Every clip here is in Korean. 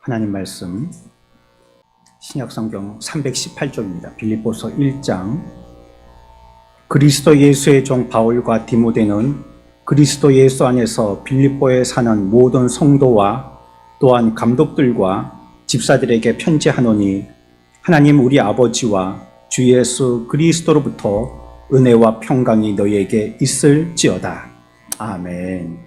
하나님 말씀 신약성경 318쪽입니다. 빌립보서 1장. 그리스도 예수의 종 바울과 디모데는 그리스도 예수 안에서 빌립보에 사는 모든 성도와 또한 감독들과 집사들에게 편지하노니, 하나님 우리 아버지와 주 예수 그리스도로부터 은혜와 평강이 너희에게 있을지어다. 아멘.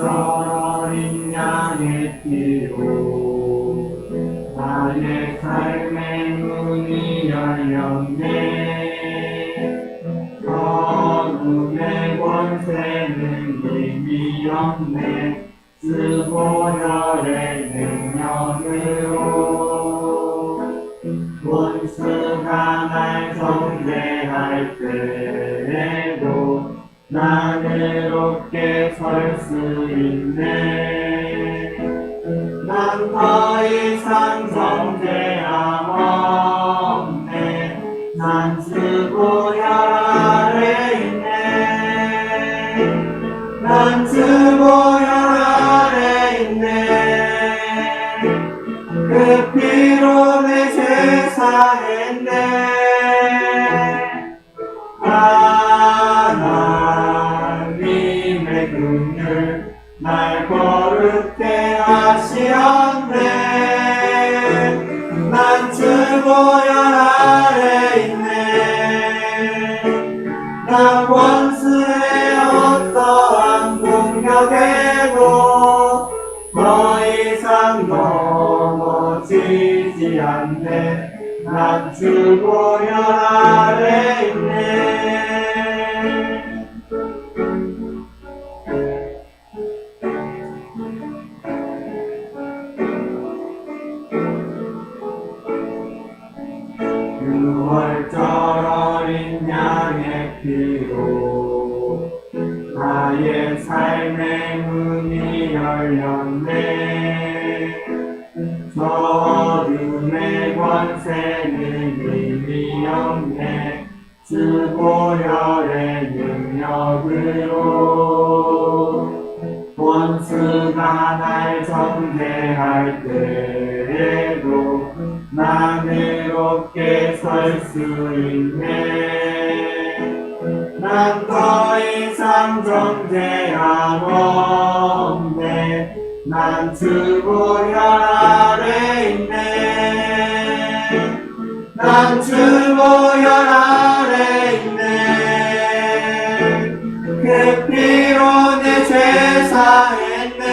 어린 양의 피로 나의 삶의 문이 열렸네. 어둠의 권세는 이미 없네. 스보혈의 능력으로 원수가 날 정죄할 때에도 난 의롭게 설 수 있네. 난 더 이상 정죄함 없네. 난 스보혈 아래 있네. 난 스보혈 아래 있네. 그 피로 내 죄 사했네. 날 거룩게 하시었네. 난 스보혈 아래 있네. 난 원수의 어떠한 공격에도 더 이상 넘어지지 않네. 난 스보혈 아래 있네. 어린 양의 피로 나의 삶의 문이 열렸네. 저 어둠의 권세는 이미 없네. 스보혈의 능력으로 원수가 날 정죄할 때에도 난 의롭게 설 수 있네. 난 더 이상 정죄함 없네. 난 스보혈 아래 있네. 난 스보혈 아래 있네. 그 피로 내 죄 사했네.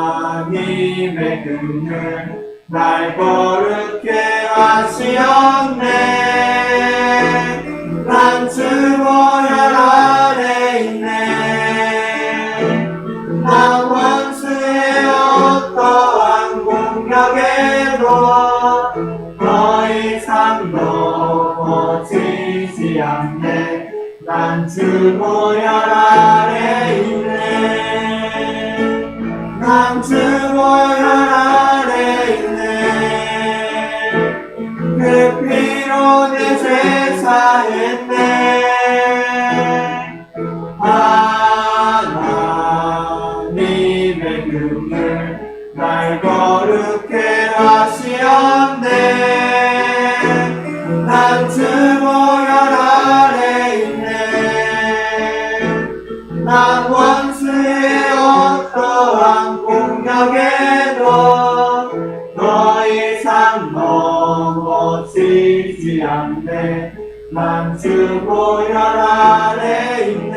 하나님의 긍휼 날 거룩게 하시었네. 난 스보혈 아래 있네. 난 원수의 어떠한 공격에도 더 이상 넘어지지 않네. 난 스보혈 아래 있네. 난 스보혈 아래 있네. 그 피로 내 죄 사했네. 하나님의 긍휼 날 거룩게 하시었네. 난 스보혈 아래 있네. 난 원수의 어떠한 공격에도 더 이상 넘어지지 않네. 난 스보혈 아래 있네.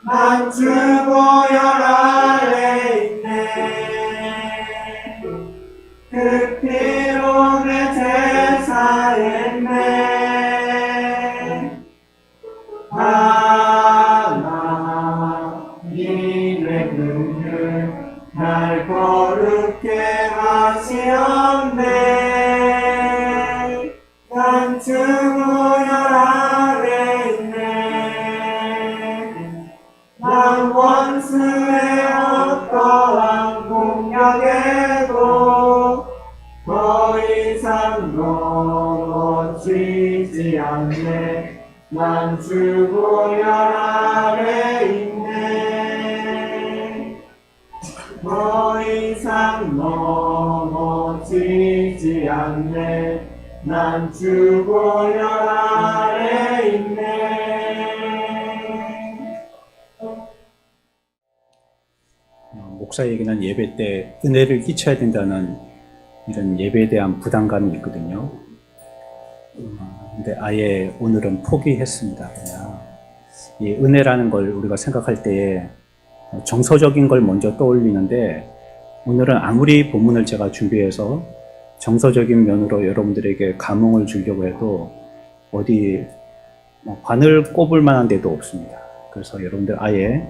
난 스보혈 아래 있네. 그 피로 내 죄 사했네. 하나님의 긍휼 날 거룩게 하시었네. 난 스보혈 아래 있네. 난 원수의 어떠한 공격 생각해도 더 이상 넘어지지 않네. 난 주보혈 아래 있네. 더 이상 넘어지지 않네. 난 주보혈 아래 있네. 목사에게는 예배 때 은혜를 끼쳐야 된다는 이런 예배에 대한 부담감이 있거든요. 근데 아예 오늘은 포기했습니다. 그냥 이 은혜라는 걸 우리가 생각할 때에 정서적인 걸 먼저 떠올리는데, 오늘은 아무리 본문을 제가 준비해서 정서적인 면으로 여러분들에게 감흥을 주려고 해도 어디 바늘 꼽을 만한 데도 없습니다. 그래서 여러분들 아예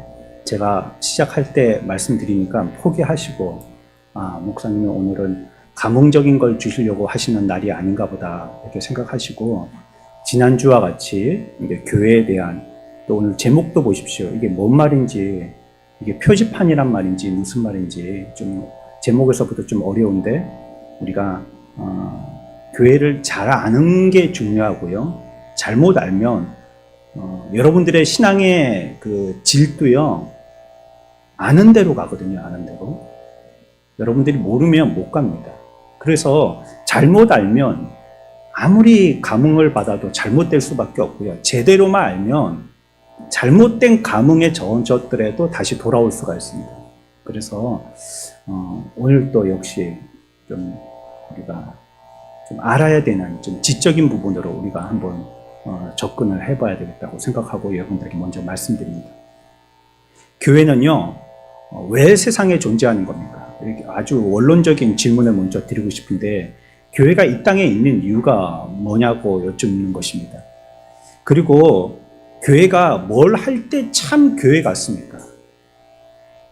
제가 시작할 때 말씀드리니까 포기하시고, 목사님은 오늘은 감흥적인 걸 주시려고 하시는 날이 아닌가 보다 이렇게 생각하시고, 지난주와 같이 이제 교회에 대한, 또 오늘 제목도 보십시오. 이게 뭔 말인지, 이게 표지판이란 말인지 무슨 말인지 좀 제목에서부터 좀 어려운데, 우리가 교회를 잘 아는 게 중요하고요. 잘못 알면 여러분들의 신앙의 그 질도요, 아는 대로 가거든요. 아는 대로. 여러분들이 모르면 못 갑니다. 그래서 잘못 알면 아무리 감흥을 받아도 잘못될 수밖에 없고요. 제대로만 알면 잘못된 감흥에 젖었더라도 다시 돌아올 수가 있습니다. 그래서 오늘 또 역시 좀 우리가 좀 알아야 되는 좀 지적인 부분으로 우리가 한번 접근을 해봐야 되겠다고 생각하고 여러분들에게 먼저 말씀드립니다. 교회는요, 왜 세상에 존재하는 겁니까? 이렇게 아주 원론적인 질문을 먼저 드리고 싶은데, 교회가 이 땅에 있는 이유가 뭐냐고 여쭙는 것입니다. 그리고 교회가 뭘 할 때 참 교회 같습니까?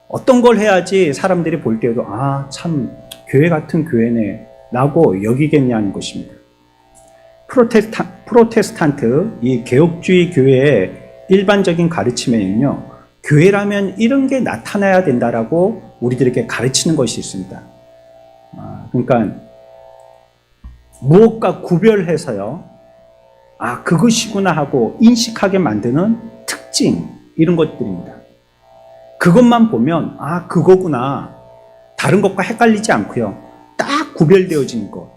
어떤 걸 해야지 사람들이 볼 때도 참 교회 같은 교회네 라고 여기겠냐는 것입니다. 프로테스탄트, 이 개혁주의 교회의 일반적인 가르침에는요, 교회라면 이런 게 나타나야 된다라고 우리들에게 가르치는 것이 있습니다. 그러니까 무엇과 구별해서요, 그것이구나 하고 인식하게 만드는 특징, 이런 것들입니다. 그것만 보면 그거구나, 다른 것과 헷갈리지 않고요, 딱 구별되어진 것,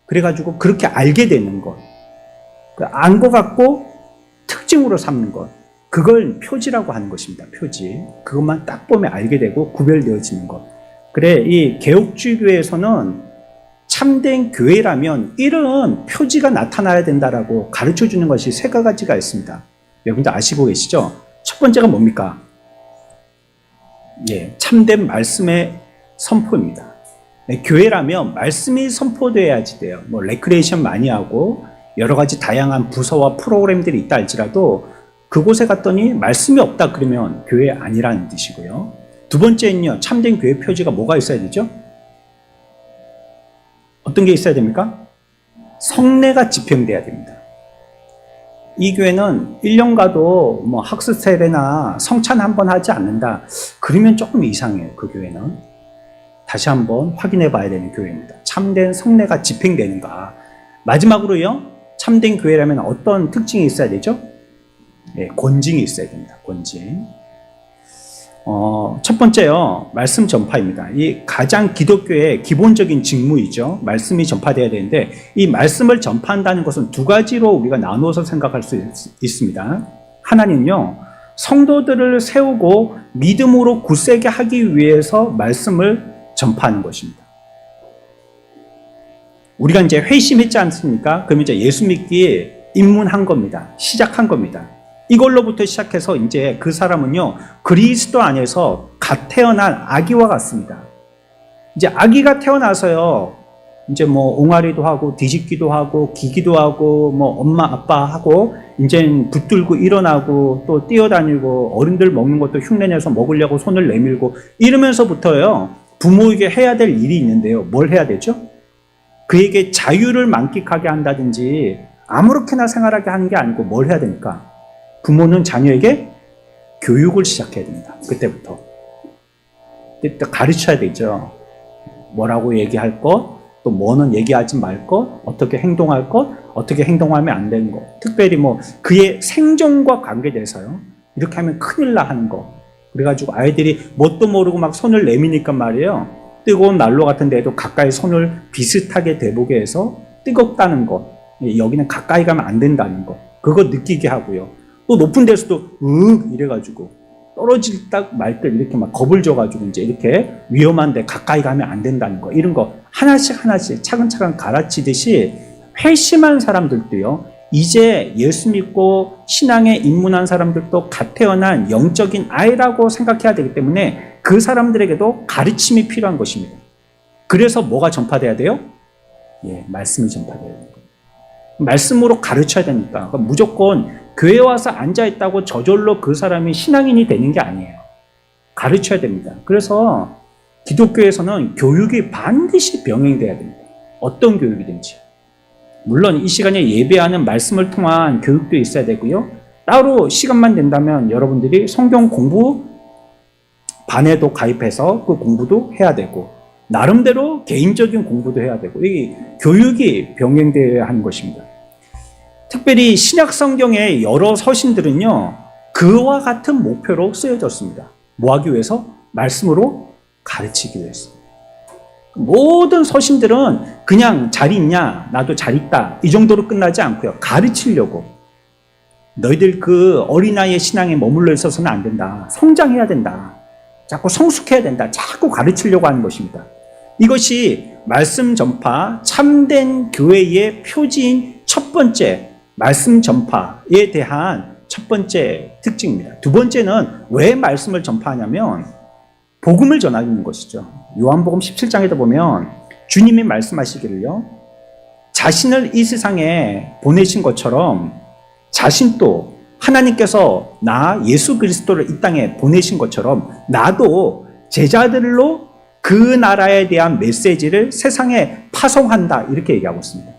그래가지고 그렇게 알게 되는 것, 안 것 같고 특징으로 삼는 것, 그걸 표지라고 하는 것입니다. 표지. 그것만 딱 보면 알게 되고 구별되어지는 것. 그래, 이 개혁주의 교회에서는 참된 교회라면 이런 표지가 나타나야 된다라고 가르쳐 주는 것이 세 가지가 있습니다. 여러분들 아시고 계시죠? 첫 번째가 뭡니까? 참된 말씀의 선포입니다. 교회라면 말씀이 선포돼야지 돼요. 레크레이션 많이 하고 여러 가지 다양한 부서와 프로그램들이 있다 할지라도 그곳에 갔더니 말씀이 없다 그러면 교회 아니라는 뜻이고요. 두 번째는요, 참된 교회 표지가 뭐가 있어야 되죠? 어떤 게 있어야 됩니까? 성례가 집행돼야 됩니다. 이 교회는 1년 가도 학습 세례나 성찬 한번 하지 않는다, 그러면 조금 이상해요. 그 교회는 다시 한번 확인해 봐야 되는 교회입니다. 참된 성례가 집행되는가. 마지막으로요, 참된 교회라면 어떤 특징이 있어야 되죠? 권징이 있어야 됩니다. 권징. 첫 번째요, 말씀 전파입니다. 이 가장 기독교의 기본적인 직무이죠. 말씀이 전파돼야 되는데, 이 말씀을 전파한다는 것은 두 가지로 우리가 나누어서 생각할 수 있습니다. 하나는요, 성도들을 세우고 믿음으로 굳세게 하기 위해서 말씀을 전파하는 것입니다. 우리가 이제 회심했지 않습니까? 그럼 이제 예수 믿기에 입문한 겁니다. 시작한 겁니다. 이걸로부터 시작해서 이제 그 사람은요, 그리스도 안에서 갓 태어난 아기와 같습니다. 이제 아기가 태어나서요, 이제 옹알이도 하고 뒤집기도 하고 기기도 하고 엄마 아빠 하고 이제 붙들고 일어나고 또 뛰어다니고 어른들 먹는 것도 흉내내서 먹으려고 손을 내밀고 이러면서부터요, 부모에게 해야 될 일이 있는데요. 뭘 해야 되죠? 그에게 자유를 만끽하게 한다든지 아무렇게나 생활하게 하는 게 아니고 뭘 해야 됩니까? 부모는 자녀에게 교육을 시작해야 됩니다. 그때부터 가르쳐야 되죠. 뭐라고 얘기할 것, 또 뭐는 얘기하지 말 것, 어떻게 행동할 것, 어떻게 행동하면 안 되는 것, 특별히 뭐 그의 생존과 관계돼서요. 이렇게 하면 큰일 나 하는 거. 그래가지고 아이들이 뭣도 모르고 막 손을 내미니까 말이에요. 뜨거운 난로 같은 데에도 가까이 손을 비슷하게 대보게 해서 뜨겁다는 것, 여기는 가까이 가면 안 된다는 것, 그거 느끼게 하고요. 또 높은 데서도 이래가지고 떨어질 딱 말 듯 이렇게 막 겁을 줘가지고 이제 이렇게 위험한데 가까이 가면 안 된다는 거, 이런 거 하나씩 하나씩 차근차근 가르치듯이 회심한 사람들도요, 이제 예수 믿고 신앙에 입문한 사람들도 갓 태어난 영적인 아이라고 생각해야 되기 때문에 그 사람들에게도 가르침이 필요한 것입니다. 그래서 뭐가 전파돼야 돼요? 예, 말씀이 전파돼야 돼요. 말씀으로 가르쳐야 되니까. 그러니까 무조건 교회 와서 앉아있다고 저절로 그 사람이 신앙인이 되는 게 아니에요. 가르쳐야 됩니다. 그래서 기독교에서는 교육이 반드시 병행돼야 됩니다. 어떤 교육이든지. 물론 이 시간에 예배하는 말씀을 통한 교육도 있어야 되고요. 따로 시간만 된다면 여러분들이 성경 공부 반에도 가입해서 그 공부도 해야 되고, 나름대로 개인적인 공부도 해야 되고, 이 교육이 병행되어야 하는 것입니다. 특별히 신약 성경의 여러 서신들은요, 그와 같은 목표로 쓰여졌습니다. 뭐 하기 위해서? 말씀으로 가르치기 위해서. 모든 서신들은 그냥 잘 있냐, 나도 잘 있다, 이 정도로 끝나지 않고요. 가르치려고. 너희들 그 어린아이의 신앙에 머물러 있어서는 안 된다. 성장해야 된다. 자꾸 성숙해야 된다. 자꾸 가르치려고 하는 것입니다. 이것이 말씀 전파, 참된 교회의 표지인 첫 번째 말씀 전파에 대한 첫 번째 특징입니다. 두 번째는 왜 말씀을 전파하냐면 복음을 전하는 것이죠. 요한복음 17장에도 보면 주님이 말씀하시기를요, 자신을 이 세상에 보내신 것처럼 자신도 하나님께서 나 예수 그리스도를 이 땅에 보내신 것처럼 나도 제자들로 그 나라에 대한 메시지를 세상에 파송한다, 이렇게 얘기하고 있습니다.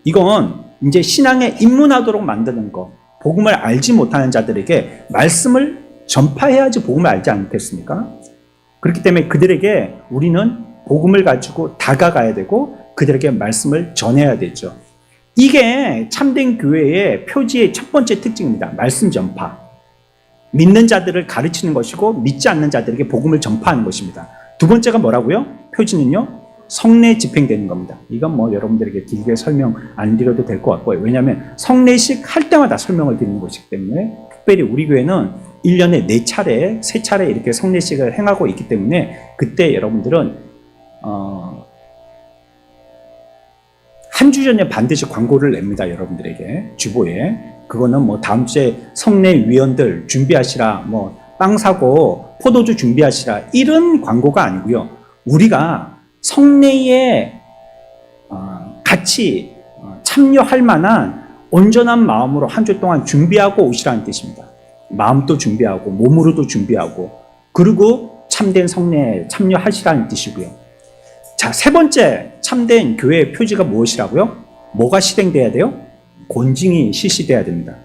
이건 이제 신앙에 입문하도록 만드는 것, 복음을 알지 못하는 자들에게 말씀을 전파해야지 복음을 알지 않겠습니까? 그렇기 때문에 그들에게 우리는 복음을 가지고 다가가야 되고 그들에게 말씀을 전해야 되죠. 이게 참된 교회의 표지의 첫 번째 특징입니다. 말씀 전파. 믿는 자들을 가르치는 것이고 믿지 않는 자들에게 복음을 전파하는 것입니다. 두 번째가 뭐라고요? 표지는요, 성례 집행되는 겁니다. 이건 뭐 여러분들에게 길게 설명 안 드려도 될 것 같고요. 왜냐하면 성례식 할 때마다 설명을 드리는 것이기 때문에, 특별히 우리 교회는 1년에 4차례, 3차례 이렇게 성례식을 행하고 있기 때문에 그때 여러분들은 한 주 전에 반드시 광고를 냅니다. 여러분들에게 주보에. 그거는 뭐 다음 주에 성례위원들 준비하시라, 뭐 빵 사고 포도주 준비하시라, 이런 광고가 아니고요. 우리가 성례에 같이 참여할 만한 온전한 마음으로 한 주 동안 준비하고 오시라는 뜻입니다. 마음도 준비하고 몸으로도 준비하고, 그리고 참된 성례에 참여하시라는 뜻이고요. 자, 세 번째 참된 교회의 표지가 무엇이라고요? 뭐가 실행돼야 돼요? 권징이 실시돼야 됩니다.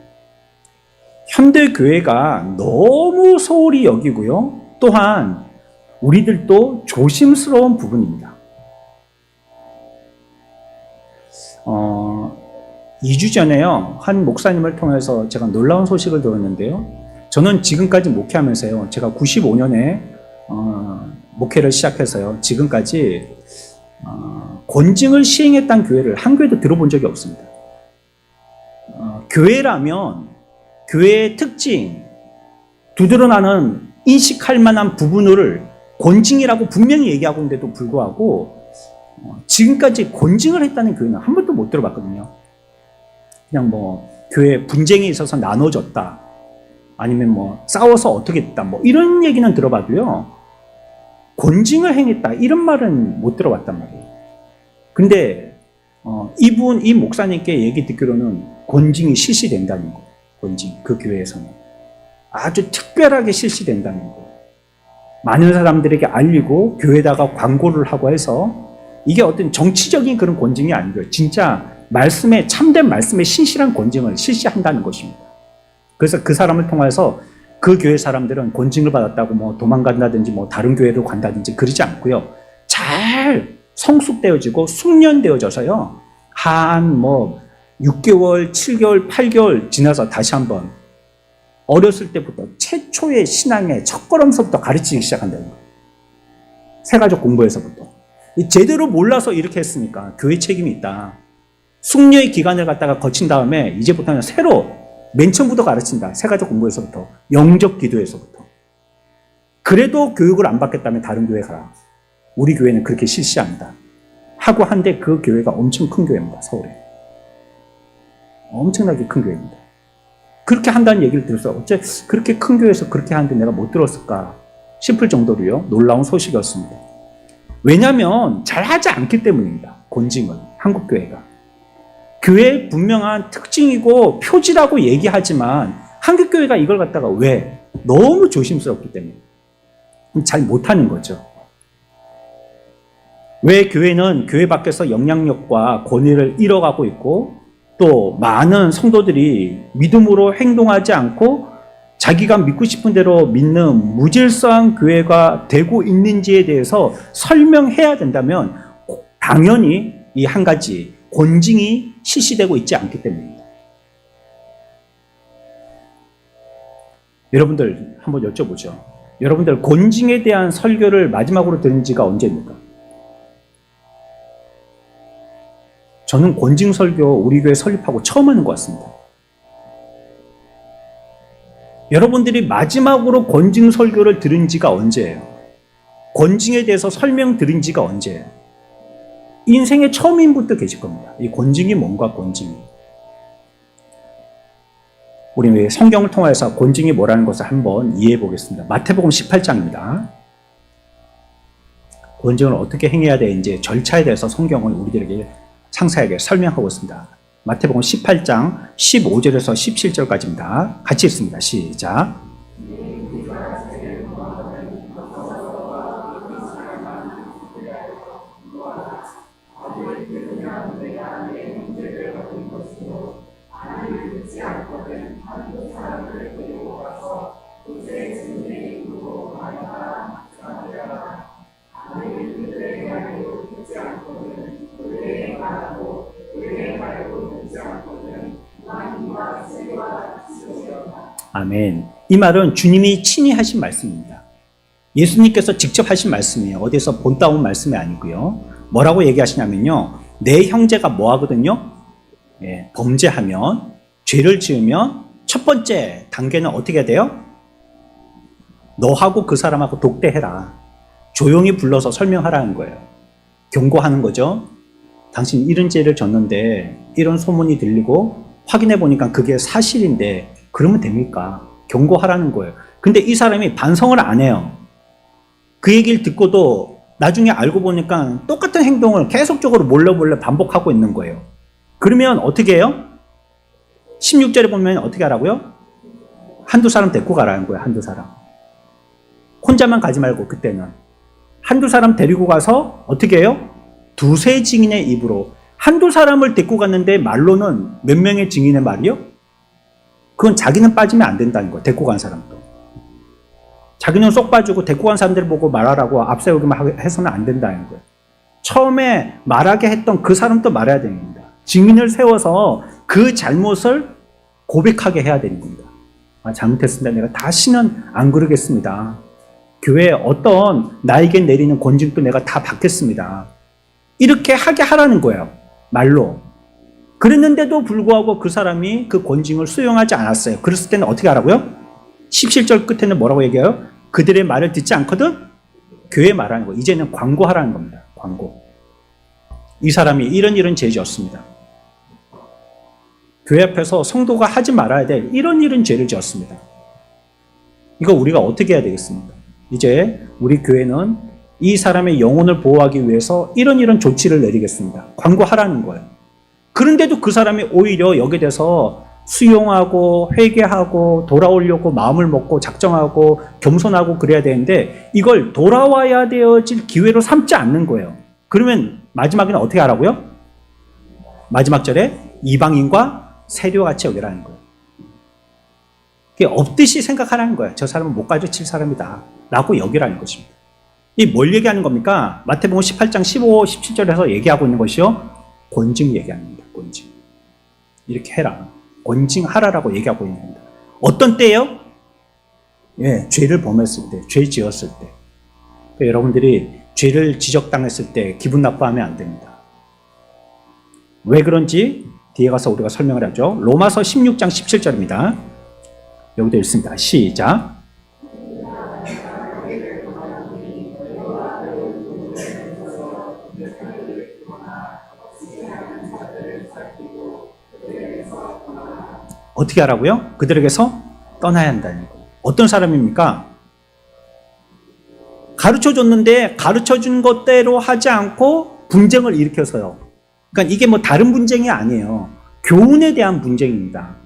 현대 교회가 너무 소홀히 여기고요. 또한 우리들도 조심스러운 부분입니다. 2주 전에요, 한 목사님을 통해서 제가 놀라운 소식을 들었는데요. 저는 지금까지 목회하면서요, 제가 95년에 목회를 시작해서요, 지금까지 권징을 시행했던 교회를 한 교회도 들어본 적이 없습니다. 교회라면 교회의 특징, 두드러나는 인식할 만한 부분을 권징이라고 분명히 얘기하고 있는데도 불구하고 지금까지 권징을 했다는 교회는 한 번도 못 들어봤거든요. 그냥 뭐 교회 분쟁이 있어서 나눠졌다, 아니면 뭐 싸워서 어떻게 됐다, 뭐 이런 얘기는 들어봐도요, 권징을 행했다 이런 말은 못 들어봤단 말이에요. 근데 이 목사님께 얘기 듣기로는 권징이 실시된다는 거. 권징, 그 교회에서는 아주 특별하게 실시된다는 거. 많은 사람들에게 알리고 교회에다가 광고를 하고 해서, 이게 어떤 정치적인 그런 권징이 아니고요, 진짜 말씀에, 참된 말씀에 신실한 권징을 실시한다는 것입니다. 그래서 그 사람을 통해서 그 교회 사람들은 권징을 받았다고 뭐 도망간다든지 뭐 다른 교회로 간다든지 그러지 않고요, 잘 성숙되어지고 숙련되어져서요. 한 6개월, 7개월, 8개월 지나서 다시 한번 어렸을 때부터 최초의 신앙의 첫걸음서부터 가르치기 시작한다는 거예요. 새가족 공부에서부터. 제대로 몰라서 이렇게 했으니까 교회 책임이 있다. 숙려의 기간을 갖다가 거친 다음에 이제부터는 새로 맨 처음부터 가르친다. 새가족 공부에서부터. 영적 기도에서부터. 그래도 교육을 안 받겠다면 다른 교회 가라. 우리 교회는 그렇게 실시한다. 하고 한데 그 교회가 엄청 큰 교회입니다. 서울에. 엄청나게 큰 교회입니다. 그렇게 한다는 얘기를 들어서 어째 그렇게 큰 교회에서 그렇게 하는데 내가 못 들었을까 싶을 정도로요. 놀라운 소식이었습니다. 왜냐하면 잘하지 않기 때문입니다. 본징은 한국 교회가. 교회의 분명한 특징이고 표지라고 얘기하지만 한국 교회가 이걸 갖다가 왜? 너무 조심스럽기 때문에 잘 못하는 거죠. 왜 교회는 교회 밖에서 영향력과 권위를 잃어가고 있고 또 많은 성도들이 믿음으로 행동하지 않고 자기가 믿고 싶은 대로 믿는 무질서한 교회가 되고 있는지에 대해서 설명해야 된다면 당연히 이 한 가지 권징이 실시되고 있지 않기 때문입니다. 여러분들 한번 여쭤보죠. 여러분들 권징에 대한 설교를 마지막으로 들은 지가 언제입니까? 저는 권징 설교 우리 교회 설립하고 처음 하는 것 같습니다. 여러분들이 마지막으로 권징 설교를 들은 지가 언제예요? 권징에 대해서 설명 들은 지가 언제예요? 인생의 처음인 분도 계실 겁니다. 이 권징이 뭔가 권징이. 우리 성경을 통해서 권징이 뭐라는 것을 한번 이해해 보겠습니다. 마태복음 18장입니다. 권징을 어떻게 행해야 되는지 절차에 대해서 성경은 우리들에게 상세하게 설명하고 있습니다. 마태복음 18장 15절에서 17절까지입니다. 같이 읽습니다. 시작. 아멘. 이 말은 주님이 친히 하신 말씀입니다. 예수님께서 직접 하신 말씀이에요. 어디서 본따온 말씀이 아니고요. 뭐라고 얘기하시냐면요. 내 형제가 뭐 하거든요? 범죄하면, 죄를 지으면 첫 번째 단계는 어떻게 해야 돼요? 너하고 그 사람하고 독대해라. 조용히 불러서 설명하라는 거예요. 경고하는 거죠. 당신 이런 죄를 졌는데 이런 소문이 들리고 확인해 보니까 그게 사실인데 그러면 됩니까? 경고하라는 거예요. 근데 이 사람이 반성을 안 해요. 그 얘기를 듣고도 나중에 알고 보니까 똑같은 행동을 계속적으로 몰래 반복하고 있는 거예요. 그러면 어떻게 해요? 16절에 보면 어떻게 하라고요? 한두 사람 데리고 가라는 거예요. 한두 사람. 혼자만 가지 말고 그때는. 한두 사람 데리고 가서 어떻게 해요? 두세 증인의 입으로. 한두 사람을 데리고 갔는데 말로는 몇 명의 증인의 말이요? 그건 자기는 빠지면 안 된다는 거예요. 데리고 간 사람도. 자기는 쏙 빠지고 데리고 간 사람들 보고 말하라고 앞세우기만 해서는 안 된다는 거예요. 처음에 말하게 했던 그 사람도 말해야 되는 겁니다. 증인을 세워서 그 잘못을 고백하게 해야 되는 겁니다. 잘못했습니다. 내가 다시는 안 그러겠습니다. 교회에 어떤 나에게 내리는 권징도 내가 다 받겠습니다. 이렇게 하게 하라는 거예요. 말로. 그랬는데도 불구하고 그 사람이 그 권징을 수용하지 않았어요. 그랬을 때는 어떻게 하라고요? 17절 끝에는 뭐라고 얘기해요? 그들의 말을 듣지 않거든? 교회 말하는 거. 이제는 광고하라는 겁니다. 광고. 이 사람이 이런 죄지었습니다. 교회 앞에서 성도가 하지 말아야 될 이런 죄를 지었습니다. 이거 우리가 어떻게 해야 되겠습니까? 이제 우리 교회는 이 사람의 영혼을 보호하기 위해서 이런 조치를 내리겠습니다. 광고하라는 거예요. 그런데도 그 사람이 오히려 여기에 대해서 수용하고 회개하고 돌아오려고 마음을 먹고 작정하고 겸손하고 그래야 되는데 이걸 돌아와야 되어질 기회로 삼지 않는 거예요. 그러면 마지막에는 어떻게 하라고요? 마지막 절에 이방인과 세류같이 여기라는 거예요. 그게 없듯이 생각하라는 거예요. 저 사람은 못 가르칠 사람이다 라고 여기라는 것입니다. 이 뭘 얘기하는 겁니까? 마태복음 18장 15, 17절에서 얘기하고 있는 것이요. 권징 얘기하는 겁니다. 권징. 이렇게 해라. 권징하라라고 얘기하고 있는 겁니다. 어떤 때요? 예, 죄를 범했을 때, 죄 지었을 때. 그러니까 여러분들이 죄를 지적당했을 때 기분 나빠하면 안 됩니다. 왜 그런지 뒤에 가서 우리가 설명을 하죠. 로마서 16장 17절입니다. 여기도 읽습니다. 시작. 어떻게 하라고요? 그들에게서 떠나야 한다는 거예요. 어떤 사람입니까? 가르쳐줬는데 가르쳐준 것대로 하지 않고 분쟁을 일으켜서요. 그러니까 이게 뭐 다른 분쟁이 아니에요. 교훈에 대한 분쟁입니다.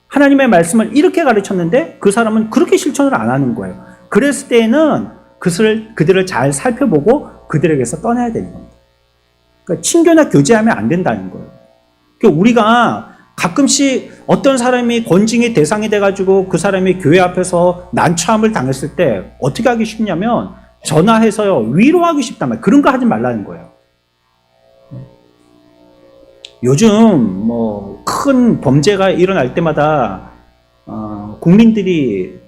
하나님의 말씀을 이렇게 가르쳤는데 그 사람은 그렇게 실천을 안 하는 거예요. 그랬을 때에는 그들을 잘 살펴보고 그들에게서 떠나야 되는 겁니다. 그러니까 친교나 교제하면 안 된다는 거예요. 그러니까 우리가 가끔씩 어떤 사람이 권징의 대상이 돼가지고 그 사람이 교회 앞에서 난처함을 당했을 때 어떻게 하기 쉽냐면 전화해서요 위로하기 쉽단 말이에요. 그런 거 하지 말라는 거예요. 요즘 뭐 큰 범죄가 일어날 때마다 국민들이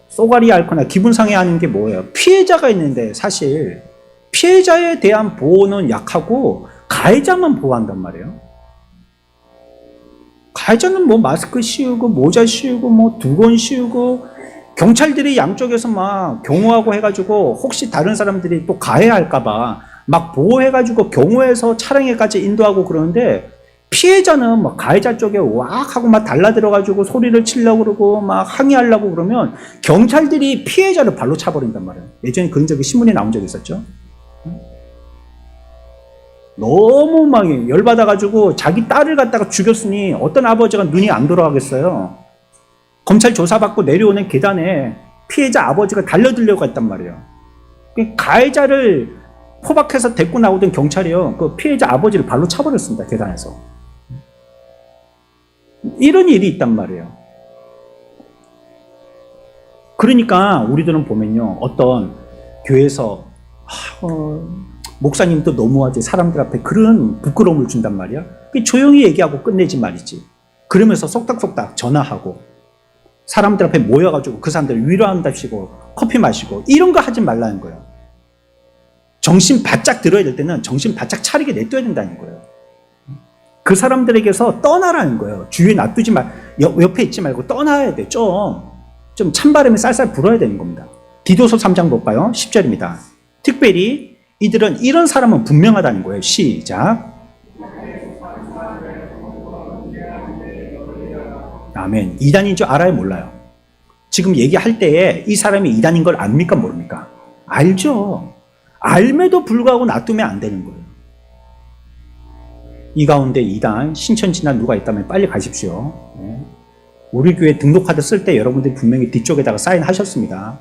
쏘가리 앓거나 기분 상해하는 게 뭐예요? 피해자가 있는데 사실 피해자에 대한 보호는 약하고 가해자만 보호한단 말이에요. 가해자는 뭐 마스크 씌우고 모자 씌우고 뭐 두건 씌우고 경찰들이 양쪽에서 막 경호하고 해가지고 혹시 다른 사람들이 또 가해할까봐 막 보호해가지고 경호해서 차량에까지 인도하고 그러는데 피해자는 막 가해자 쪽에 왁 하고 막 달라들어가지고 소리를 치려고 그러고 막 항의하려고 그러면 경찰들이 피해자를 발로 차버린단 말이에요. 예전에 그런 적이 신문에 나온 적이 있었죠. 너무 막 열받아가지고 자기 딸을 갖다가 죽였으니 어떤 아버지가 눈이 안 돌아가겠어요. 검찰 조사받고 내려오는 계단에 피해자 아버지가 달려들려고 했단 말이에요. 가해자를 포박해서 데리고 나오던 경찰이요. 그 피해자 아버지를 발로 차버렸습니다. 계단에서. 이런 일이 있단 말이에요. 그러니까 우리들은 보면요. 어떤 교회에서 목사님도 너무하지 사람들 앞에 그런 부끄러움을 준단 말이야. 조용히 얘기하고 끝내지 말이지. 그러면서 속닥속닥 전화하고 사람들 앞에 모여가지고 그 사람들 위로한답시고 커피 마시고 이런 거 하지 말라는 거예요. 정신 바짝 들어야 될 때는 정신 바짝 차리게 냅둬야 된다는 거예요. 그 사람들에게서 떠나라는 거예요. 주위에 놔두지 옆에 있지 말고 떠나야 돼. 좀 찬바람이 쌀쌀 불어야 되는 겁니다. 디도서 3장 볼까요? 10절입니다. 특별히 이들은 이런 사람은 분명하다는 거예요. 시작. 아멘. 이단인 줄 알아요? 몰라요? 지금 얘기할 때에 이 사람이 이단인 걸 압니까? 모릅니까? 알죠. 알매도 불구하고 놔두면 안 되는 거예요. 이 가운데 이단, 신천지나 누가 있다면 빨리 가십시오. 우리 교회 등록카드 쓸 때 여러분들이 분명히 뒤쪽에다가 사인하셨습니다.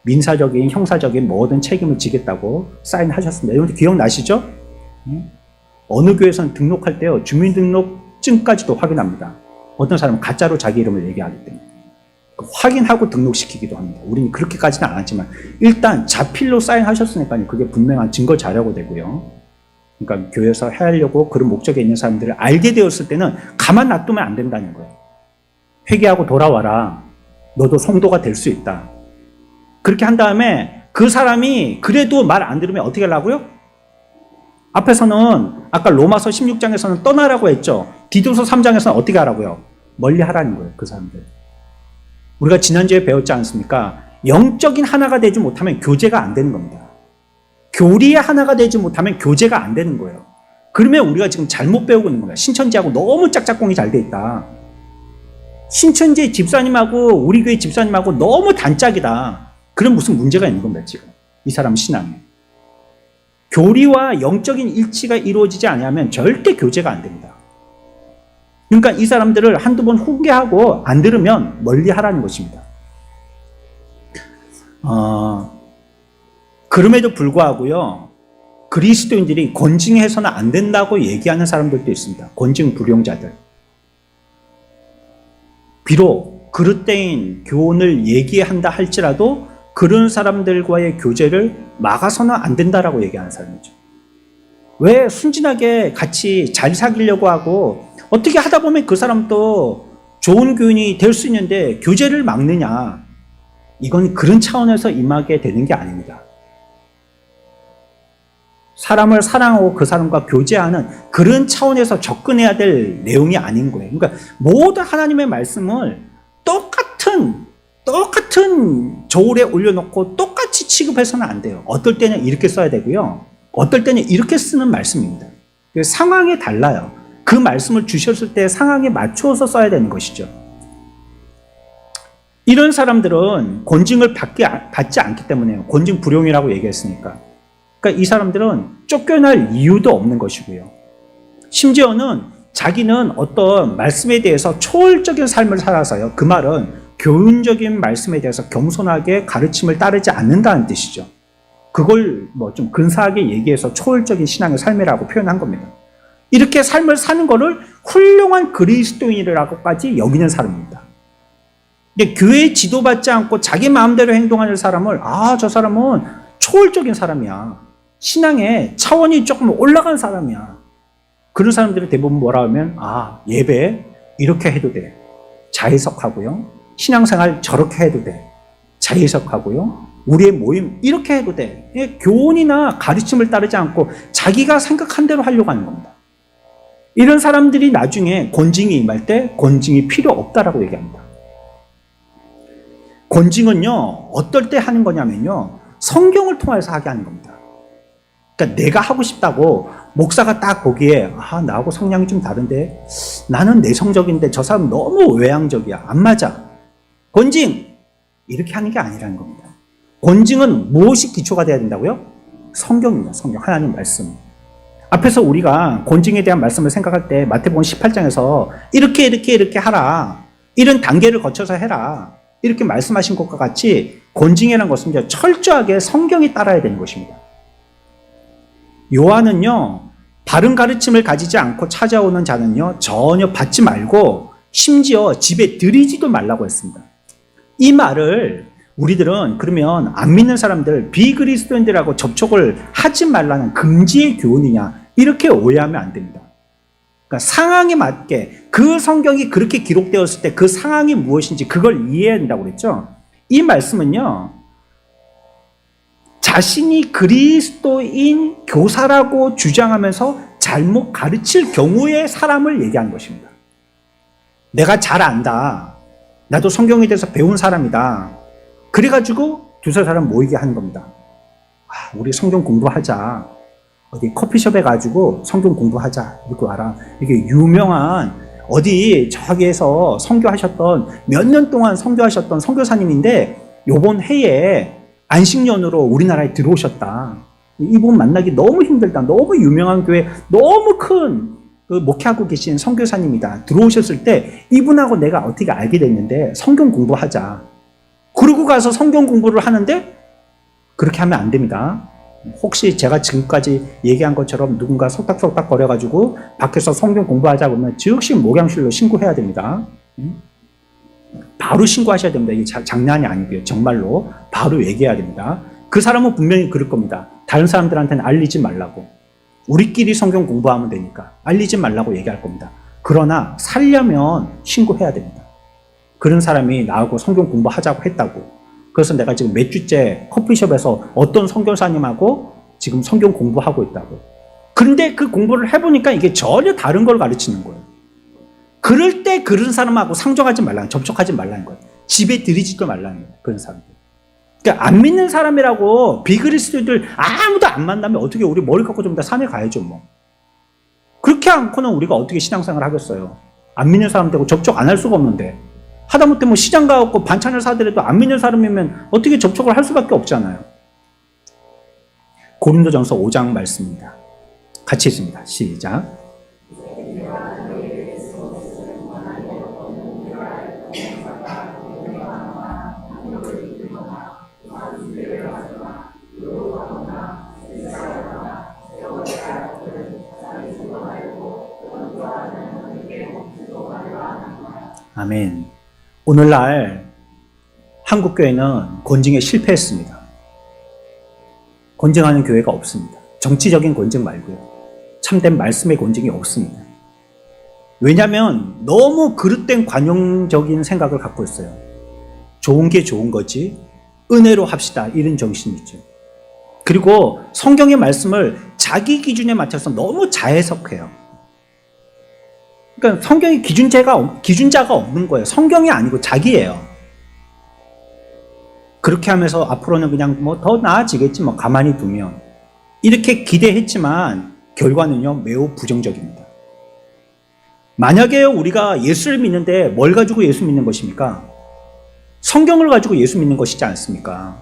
민사적인, 형사적인 모든 책임을 지겠다고 사인하셨습니다. 여러분들 기억나시죠? 어느 교회에서는 등록할 때요, 주민등록증까지도 확인합니다. 어떤 사람은 가짜로 자기 이름을 얘기하기 때문에. 확인하고 등록시키기도 합니다. 우리는 그렇게까지는 안 하지만 일단 자필로 사인하셨으니까 그게 분명한 증거 자료가 되고요. 그러니까 교회에서 하려고 그런 목적에 있는 사람들을 알게 되었을 때는 가만 놔두면 안 된다는 거예요. 회개하고 돌아와라. 너도 성도가 될 수 있다. 그렇게 한 다음에 그 사람이 그래도 말 안 들으면 어떻게 하려고요? 앞에서는 아까 로마서 16장에서는 떠나라고 했죠. 디도서 3장에서는 어떻게 하라고요? 멀리 하라는 거예요. 그 사람들. 우리가 지난주에 배웠지 않습니까? 영적인 하나가 되지 못하면 교제가 안 되는 겁니다. 교리의 하나가 되지 못하면 교제가 안 되는 거예요. 그러면 우리가 지금 잘못 배우고 있는 겁니다. 신천지하고 너무 짝짝꿍이 잘 돼 있다. 신천지 집사님하고 우리 교회 집사님하고 너무 단짝이다. 그럼 무슨 문제가 있는 겁니다. 지금 이 사람 신앙에. 교리와 영적인 일치가 이루어지지 않으면 절대 교제가 안 됩니다. 그러니까 이 사람들을 한두 번 훈계하고 안 들으면 멀리 하라는 것입니다. 그럼에도 불구하고요, 그리스도인들이 권징해서는 안 된다고 얘기하는 사람들도 있습니다. 권징 불용자들. 비록 그릇된 교훈을 얘기한다 할지라도 그런 사람들과의 교제를 막아서는 안 된다라고 얘기하는 사람이죠. 왜 순진하게 같이 잘 사귀려고 하고 어떻게 하다 보면 그 사람도 좋은 교인이 될 수 있는데 교제를 막느냐. 이건 그런 차원에서 임하게 되는 게 아닙니다. 사람을 사랑하고 그 사람과 교제하는 그런 차원에서 접근해야 될 내용이 아닌 거예요. 그러니까 모든 하나님의 말씀을 똑같은 저울에 올려놓고 똑같이 취급해서는 안 돼요. 어떨 때는 이렇게 써야 되고요. 어떨 때는 이렇게 쓰는 말씀입니다. 상황이 달라요. 그 말씀을 주셨을 때 상황에 맞추어서 써야 되는 것이죠. 이런 사람들은 권징을 받지 않기 때문에요. 권징 불용이라고 얘기했으니까. 그러니까 이 사람들은 쫓겨날 이유도 없는 것이고요. 심지어는 자기는 어떤 말씀에 대해서 초월적인 삶을 살아서요. 그 말은 교훈적인 말씀에 대해서 겸손하게 가르침을 따르지 않는다는 뜻이죠. 그걸 뭐 좀 근사하게 얘기해서 초월적인 신앙의 삶이라고 표현한 겁니다. 이렇게 삶을 사는 거를 훌륭한 그리스도인이라고까지 여기는 사람입니다. 근데 교회에 지도받지 않고 자기 마음대로 행동하는 사람을 저 사람은 초월적인 사람이야. 신앙의 차원이 조금 올라간 사람이야. 그런 사람들은 대부분 뭐라 하면 예배 이렇게 해도 돼. 자해석하고요. 신앙생활 저렇게 해도 돼. 자해석하고요. 우리의 모임 이렇게 해도 돼. 교훈이나 가르침을 따르지 않고 자기가 생각한 대로 하려고 하는 겁니다. 이런 사람들이 나중에 권징이 임할 때 권징이 필요 없다라고 얘기합니다. 권징은요, 어떨 때 하는 거냐면요, 성경을 통해서 하게 하는 겁니다. 그러니까 내가 하고 싶다고 목사가 딱 보기에 나하고 성향이 좀 다른데 나는 내성적인데 저 사람 너무 외향적이야. 안 맞아. 권징! 이렇게 하는 게 아니라는 겁니다. 권징은 무엇이 기초가 돼야 된다고요? 성경입니다. 성경. 하나님 말씀. 앞에서 우리가 권징에 대한 말씀을 생각할 때 마태복음 18장에서 이렇게 하라. 이런 단계를 거쳐서 해라. 이렇게 말씀하신 것과 같이 권징이라는 것은 이제 철저하게 성경이 따라야 되는 것입니다. 요한은요, 바른 가르침을 가지지 않고 찾아오는 자는요, 전혀 받지 말고 심지어 집에 들이지도 말라고 했습니다. 이 말을 우리들은 그러면 안 믿는 사람들, 비그리스도인들하고 접촉을 하지 말라는 금지의 교훈이냐, 이렇게 오해하면 안 됩니다. 그러니까 상황에 맞게 그 성경이 그렇게 기록되었을 때 그 상황이 무엇인지 그걸 이해해야 된다고 그랬죠. 이 말씀은요, 자신이 그리스도인 교사라고 주장하면서 잘못 가르칠 경우의 사람을 얘기하는 것입니다. 내가 잘 안다. 나도 성경에 대해서 배운 사람이다. 그래가지고 두세 사람 모이게 하는 겁니다. 우리 성경 공부하자. 어디 커피숍에 가지고 성경 공부하자. 이렇게 와라. 이게 유명한 어디 저기에서 선교하셨던 몇 년 동안 선교하셨던 선교사님인데 요번 해에 안식년으로 우리나라에 들어오셨다. 이분 만나기 너무 힘들다. 너무 유명한 교회, 너무 큰 목회하고 계신 선교사님이다. 들어오셨을 때 이분하고 내가 어떻게 알게 됐는데 성경 공부하자. 그러고 가서 성경 공부를 하는데 그렇게 하면 안 됩니다. 혹시 제가 지금까지 얘기한 것처럼 누군가 속닥속닥 거려가지고 밖에서 성경 공부하자 그러면 즉시 목양실로 신고해야 됩니다. 바로 신고하셔야 됩니다. 이게 장난이 아니고요. 정말로 바로 얘기해야 됩니다. 그 사람은 분명히 그럴 겁니다. 다른 사람들한테는 알리지 말라고. 우리끼리 성경 공부하면 되니까 알리지 말라고 얘기할 겁니다. 그러나 살려면 신고해야 됩니다. 그런 사람이 나하고 성경 공부하자고 했다고. 그래서 내가 지금 몇 주째 커피숍에서 어떤 선교사님하고 지금 성경 공부하고 있다고. 그런데 그 공부를 해보니까 이게 전혀 다른 걸 가르치는 거예요. 그럴 때 그런 사람하고 상종하지 말라는, 접촉하지 말라는 거예요. 집에 들이지도 말라는 거예요. 그런 사람들. 그러니까 안 믿는 사람이라고 비그리스도인들 아무도 안 만나면 어떻게 우리 머리 깎고 좀 다 산에 가야죠 뭐. 그렇게 않고는 우리가 어떻게 신앙생활을 하겠어요. 안 믿는 사람들하고 접촉 안 할 수가 없는데. 하다못해 뭐 시장 가갖고 반찬을 사더라도 안 믿는 사람이면 어떻게 접촉을 할 수밖에 없잖아요. 고린도전서 5장 말씀입니다. 같이 읽습니다. 시작. 아멘. 오늘날 한국교회는 권징에 실패했습니다. 권징하는 교회가 없습니다. 정치적인 권징 말고요. 참된 말씀의 권징이 없습니다. 왜냐하면 너무 그릇된 관용적인 생각을 갖고 있어요. 좋은 게 좋은 거지, 은혜로 합시다, 이런 정신이죠. 그리고 성경의 말씀을 자기 기준에 맞춰서 너무 자해석해요. 그러니까 성경에 기준자가 없는 거예요. 성경이 아니고 자기예요. 그렇게 하면서 앞으로는 그냥 뭐 더 나아지겠지, 뭐 가만히 두면, 이렇게 기대했지만 결과는요 매우 부정적입니다. 만약에 우리가 예수를 믿는데 뭘 가지고 예수 믿는 것입니까? 성경을 가지고 예수 믿는 것이지 않습니까?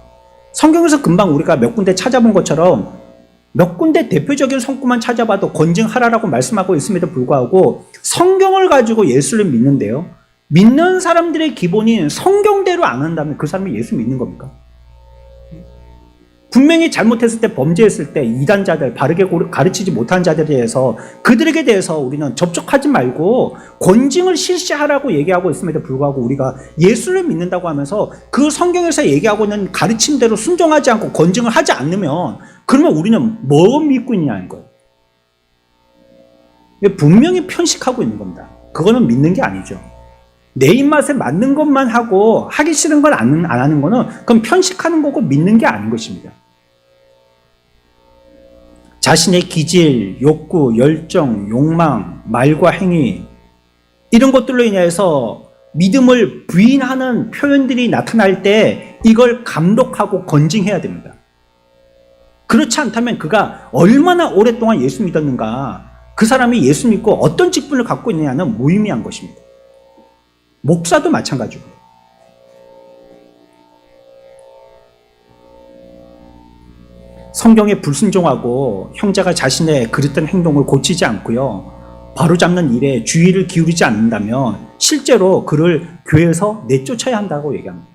성경에서 금방 우리가 몇 군데 찾아본 것처럼 몇 군데 대표적인 성구만 찾아봐도 권징하라라고 말씀하고 있음에도 불구하고 성경을 가지고 예수를 믿는데요, 믿는 사람들의 기본인 성경대로 안 한다면 그 사람이 예수 믿는 겁니까? 분명히 잘못했을 때, 범죄했을 때 이단자들, 바르게 가르치지 못한 자들에 대해서, 그들에게 대해서 우리는 접촉하지 말고 권징을 실시하라고 얘기하고 있음에도 불구하고 우리가 예수를 믿는다고 하면서 그 성경에서 얘기하고 있는 가르침대로 순종하지 않고 권징을 하지 않으면, 그러면 우리는 뭐 믿고 있냐는 거예요. 분명히 편식하고 있는 겁니다. 그거는 믿는 게 아니죠. 내 입맛에 맞는 것만 하고 하기 싫은 걸 안 하는 거는 그건 편식하는 거고 믿는 게 아닌 것입니다. 자신의 기질, 욕구, 열정, 욕망, 말과 행위, 이런 것들로 인해서 믿음을 부인하는 표현들이 나타날 때 이걸 감독하고 건징해야 됩니다. 그렇지 않다면 그가 얼마나 오랫동안 예수 믿었는가, 그 사람이 예수 믿고 어떤 직분을 갖고 있느냐는 무의미한 것입니다. 목사도 마찬가지고. 성경에 불순종하고 형제가 자신의 그릇된 행동을 고치지 않고요, 바로잡는 일에 주의를 기울이지 않는다면 실제로 그를 교회에서 내쫓아야 한다고 얘기합니다.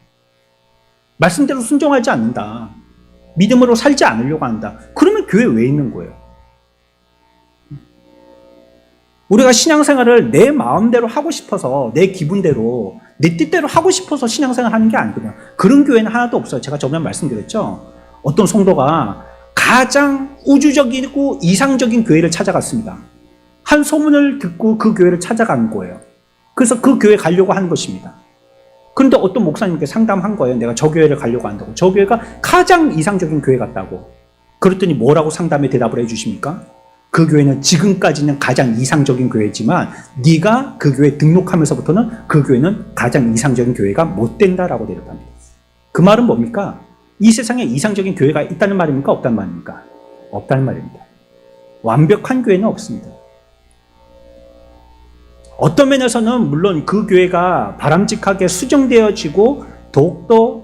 말씀대로 순종하지 않는다, 믿음으로 살지 않으려고 한다, 그러면 교회 왜 있는 거예요? 우리가 신앙생활을 내 마음대로 하고 싶어서, 내 기분대로, 내 뜻대로 하고 싶어서 신앙생활 하는 게 아니거든요. 그런 교회는 하나도 없어요. 제가 저번에 말씀드렸죠. 어떤 성도가 가장 우주적이고 이상적인 교회를 찾아갔습니다. 한 소문을 듣고 그 교회를 찾아간 거예요. 그래서 그 교회 가려고 하는 것입니다. 그런데 어떤 목사님께 상담한 거예요. 내가 저 교회를 가려고 한다고. 저 교회가 가장 이상적인 교회 같다고. 그랬더니 뭐라고 상담에 대답을 해주십니까? 그 교회는 지금까지는 가장 이상적인 교회지만 네가 그 교회에 등록하면서부터는 그 교회는 가장 이상적인 교회가 못 된다라고 대답합니다. 그 말은 뭡니까? 이 세상에 이상적인 교회가 있다는 말입니까? 없다는 말입니까? 없다는 말입니다. 완벽한 교회는 없습니다. 어떤 면에서는 물론 그 교회가 바람직하게 수정되어지고 더욱더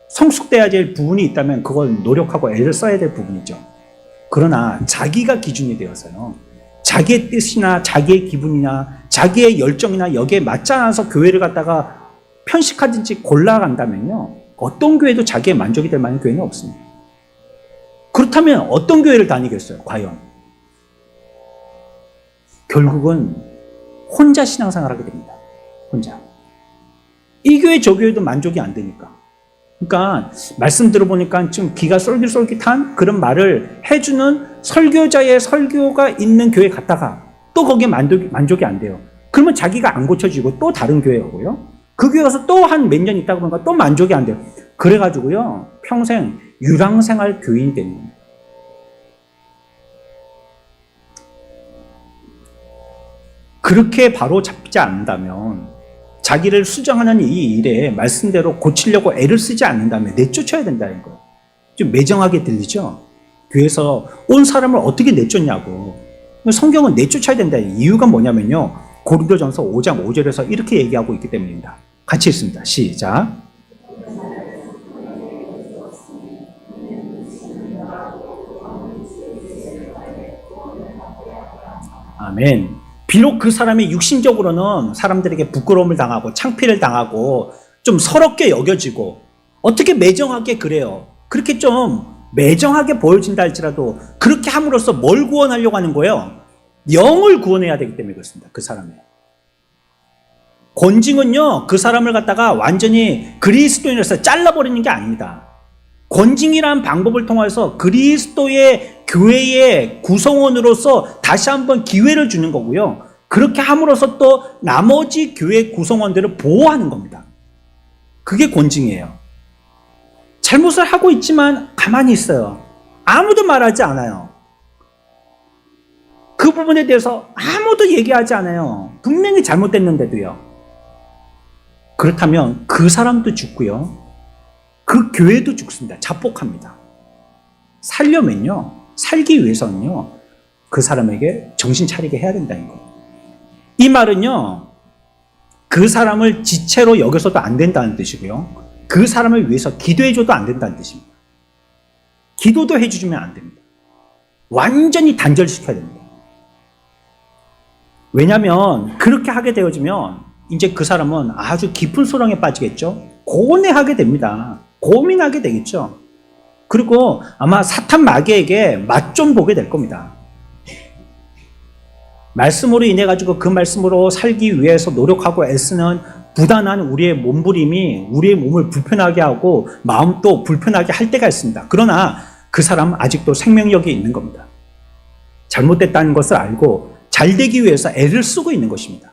성숙돼야 될 부분이 있다면 그걸 노력하고 애를 써야 될 부분이죠. 그러나 자기가 기준이 되어서요, 자기의 뜻이나 자기의 기분이나 자기의 열정이나 여기에 맞지 않아서 교회를 갖다가 편식하든지 골라간다면요, 어떤 교회도 자기의 만족이 될 만한 교회는 없습니다. 그렇다면 어떤 교회를 다니겠어요? 과연 결국은 혼자 신앙생활하게 됩니다. 혼자. 이 교회 저 교회도 만족이 안 되니까. 그러니까 말씀 들어보니까 좀 기가 쏠깃쏠깃한 그런 말을 해주는 설교자의 설교가 있는 교회 갔다가 또 거기에 만족이 안 돼요. 그러면 자기가 안 고쳐지고 또 다른 교회 오고요, 그 교회 가서 또 한 몇 년 있다가 보니까 또 만족이 안 돼요. 그래가지고요 평생 유랑생활 교인이 되는 겁니다. 그렇게 바로 잡지 않는다면, 자기를 수정하는 이 일에 말씀대로 고치려고 애를 쓰지 않는다면 내쫓아야 된다는 거예요. 좀 매정하게 들리죠? 교회에서 온 사람을 어떻게 내쫓냐고. 성경은 내쫓아야 된다는 이유가 뭐냐면요, 고린도전서 5장 5절에서 이렇게 얘기하고 있기 때문입니다. 같이 읽습니다. 시작. 아멘. 비록 그 사람이 육신적으로는 사람들에게 부끄러움을 당하고 창피를 당하고 좀 서럽게 여겨지고, 어떻게 매정하게 그래요? 그렇게 좀 매정하게 보여진다 할지라도 그렇게 함으로써 뭘 구원하려고 하는 거예요? 영을 구원해야 되기 때문에 그렇습니다. 그 사람의. 권징은요, 그 사람을 갖다가 완전히 그리스도인으로서 잘라버리는 게 아닙니다. 권징이라는 방법을 통해서 그리스도의 교회의 구성원으로서 다시 한번 기회를 주는 거고요. 그렇게 함으로써 또 나머지 교회 구성원들을 보호하는 겁니다. 그게 권징이에요. 잘못을 하고 있지만 가만히 있어요. 아무도 말하지 않아요. 그 부분에 대해서 아무도 얘기하지 않아요. 분명히 잘못됐는데도요. 그렇다면 그 사람도 죽고요. 그 교회도 죽습니다. 자폭합니다. 살려면요. 살기 위해서는요. 그 사람에게 정신 차리게 해야 된다는 거예요. 이 말은요. 그 사람을 지체로 여겨서도 안 된다는 뜻이고요. 그 사람을 위해서 기도해줘도 안 된다는 뜻입니다. 기도도 해주면 안 됩니다. 완전히 단절시켜야 됩니다. 왜냐하면 그렇게 하게 되어지면 이제 그 사람은 아주 깊은 소랑에 빠지겠죠. 고뇌하게 됩니다. 고민하게 되겠죠. 그리고 아마 사탄 마귀에게 맛 좀 보게 될 겁니다. 말씀으로 인해 가지고 그 말씀으로 살기 위해서 노력하고 애쓰는 부단한 우리의 몸부림이 우리의 몸을 불편하게 하고 마음도 불편하게 할 때가 있습니다. 그러나 그 사람은 아직도 생명력이 있는 겁니다. 잘못됐다는 것을 알고 잘 되기 위해서 애를 쓰고 있는 것입니다.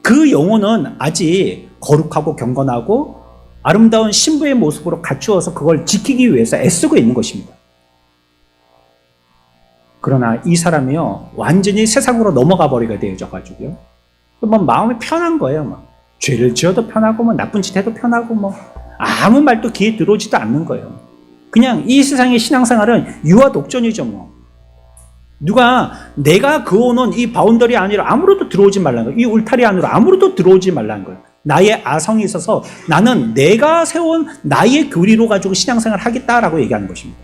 그 영혼은 아직 거룩하고 경건하고 아름다운 신부의 모습으로 갖추어서 그걸 지키기 위해서 애쓰고 있는 것입니다. 그러나 이 사람이요, 완전히 세상으로 넘어가 버리게 되어져가지고요. 뭐 마음이 편한 거예요. 막. 죄를 지어도 편하고, 뭐 나쁜 짓 해도 편하고, 뭐 아무 말도 귀에 들어오지도 않는 거예요. 그냥 이 세상의 신앙생활은 유아독존이죠, 뭐. 누가 내가 그어놓은 이 바운더리 안으로 아무로도 들어오지 말라는 거예요. 이 울타리 안으로 아무로도 들어오지 말라는 거예요. 나의 아성이 있어서 나는 내가 세운 나의 교리로 가지고 신앙생활을 하겠다라고 얘기하는 것입니다.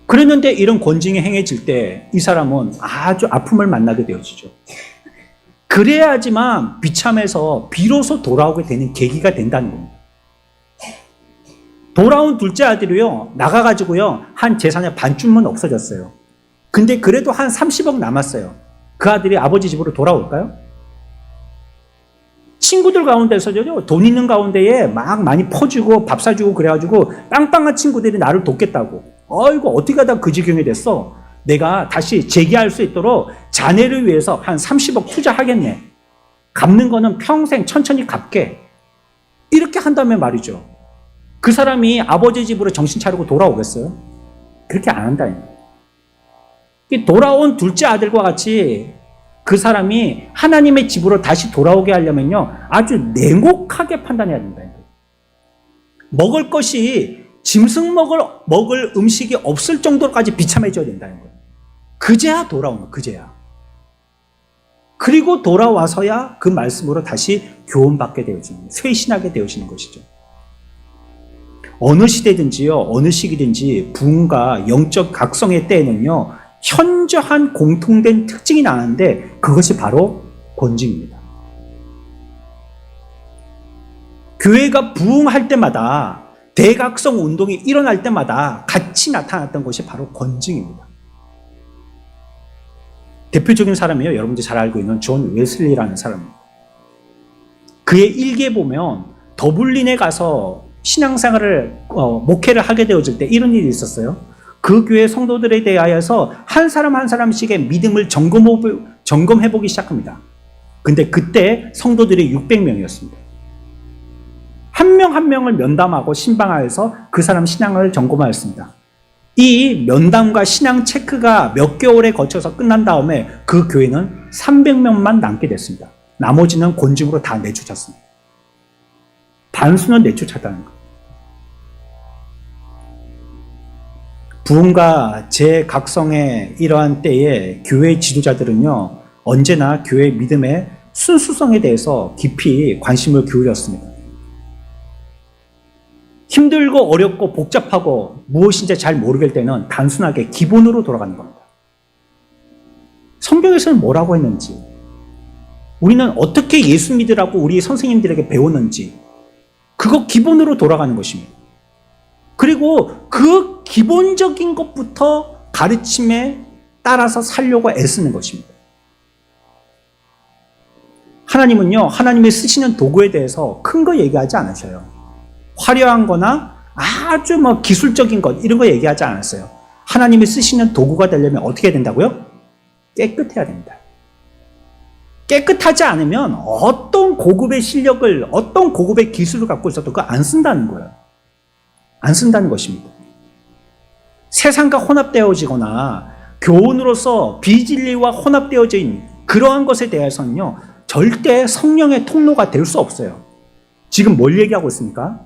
그랬는데 이런 권징이 행해질 때 이 사람은 아주 아픔을 만나게 되어지죠. 그래야지만 비참해서 비로소 돌아오게 되는 계기가 된다는 겁니다. 돌아온 둘째 아들이요, 나가가지고요, 한 재산의 반쯤은 없어졌어요. 근데 그래도 한 30억 남았어요. 그 아들이 아버지 집으로 돌아올까요? 친구들 가운데서요, 돈 있는 가운데에 막 많이 퍼주고 밥 사주고 그래가지고 빵빵한 친구들이 나를 돕겠다고. 어이구, 어떻게 하다 그 지경이 됐어. 내가 다시 재기할 수 있도록 자네를 위해서 한 30억 투자하겠네. 갚는 거는 평생 천천히 갚게. 이렇게 한다면 말이죠. 그 사람이 아버지 집으로 정신 차리고 돌아오겠어요? 그렇게 안 한다는 거예요. 돌아온 둘째 아들과 같이 그 사람이 하나님의 집으로 다시 돌아오게 하려면요, 아주 냉혹하게 판단해야 된다는 거예요. 먹을 것이 짐승 먹을 음식이 없을 정도로까지 비참해져야 된다는 거예요. 그제야 돌아오는 거예요. 그제야. 그리고 돌아와서야 그 말씀으로 다시 교훈받게 되어지는, 쇄신하게 되어지는 것이죠. 어느 시대든지요, 어느 시기든지 부흥과 영적 각성의 때에는요, 현저한 공통된 특징이 나는데 그것이 바로 권징입니다. 교회가 부흥할 때마다, 대각성 운동이 일어날 때마다 같이 나타났던 것이 바로 권징입니다. 대표적인 사람이에요. 여러분들이 잘 알고 있는 존 웨슬리라는 사람입니다. 그의 일기에 보면 더블린에 가서 신앙생활을 목회를 하게 되어질 때 이런 일이 있었어요. 그 교회 성도들에 대하여서 한 사람 한 사람씩의 믿음을 점검해보기 시작합니다. 근데 그때 성도들이 600명이었습니다. 한 명 한 명을 면담하고 신방하여서 그 사람 신앙을 점검하였습니다. 이 면담과 신앙 체크가 몇 개월에 거쳐서 끝난 다음에 그 교회는 300명만 남게 됐습니다. 나머지는 권징으로 다 내쫓았습니다. 반수는 내쫓았다는 거예요. 부흥과 재각성의 이러한 때에 교회 지도자들은요, 언제나 교회 믿음의 순수성에 대해서 깊이 관심을 기울였습니다. 힘들고 어렵고 복잡하고 무엇인지 잘 모르겠을 때는 단순하게 기본으로 돌아가는 겁니다. 성경에서는 뭐라고 했는지, 우리는 어떻게 예수 믿으라고 우리 선생님들에게 배웠는지, 그거 기본으로 돌아가는 것입니다. 그리고 그 기본적인 것부터 가르침에 따라서 살려고 애쓰는 것입니다. 하나님은요, 하나님이 쓰시는 도구에 대해서 큰 거 얘기하지 않으셔요. 화려한 거나 아주 뭐 기술적인 것, 이런 거 얘기하지 않았어요. 하나님이 쓰시는 도구가 되려면 어떻게 해야 된다고요? 깨끗해야 됩니다. 깨끗하지 않으면 어떤 고급의 실력을, 어떤 고급의 기술을 갖고 있어도 그거 안 쓴다는 거예요. 안 쓴다는 것입니다. 세상과 혼합되어지거나 교훈으로서 비진리와 혼합되어진 그러한 것에 대해서는요, 절대 성령의 통로가 될 수 없어요. 지금 뭘 얘기하고 있습니까?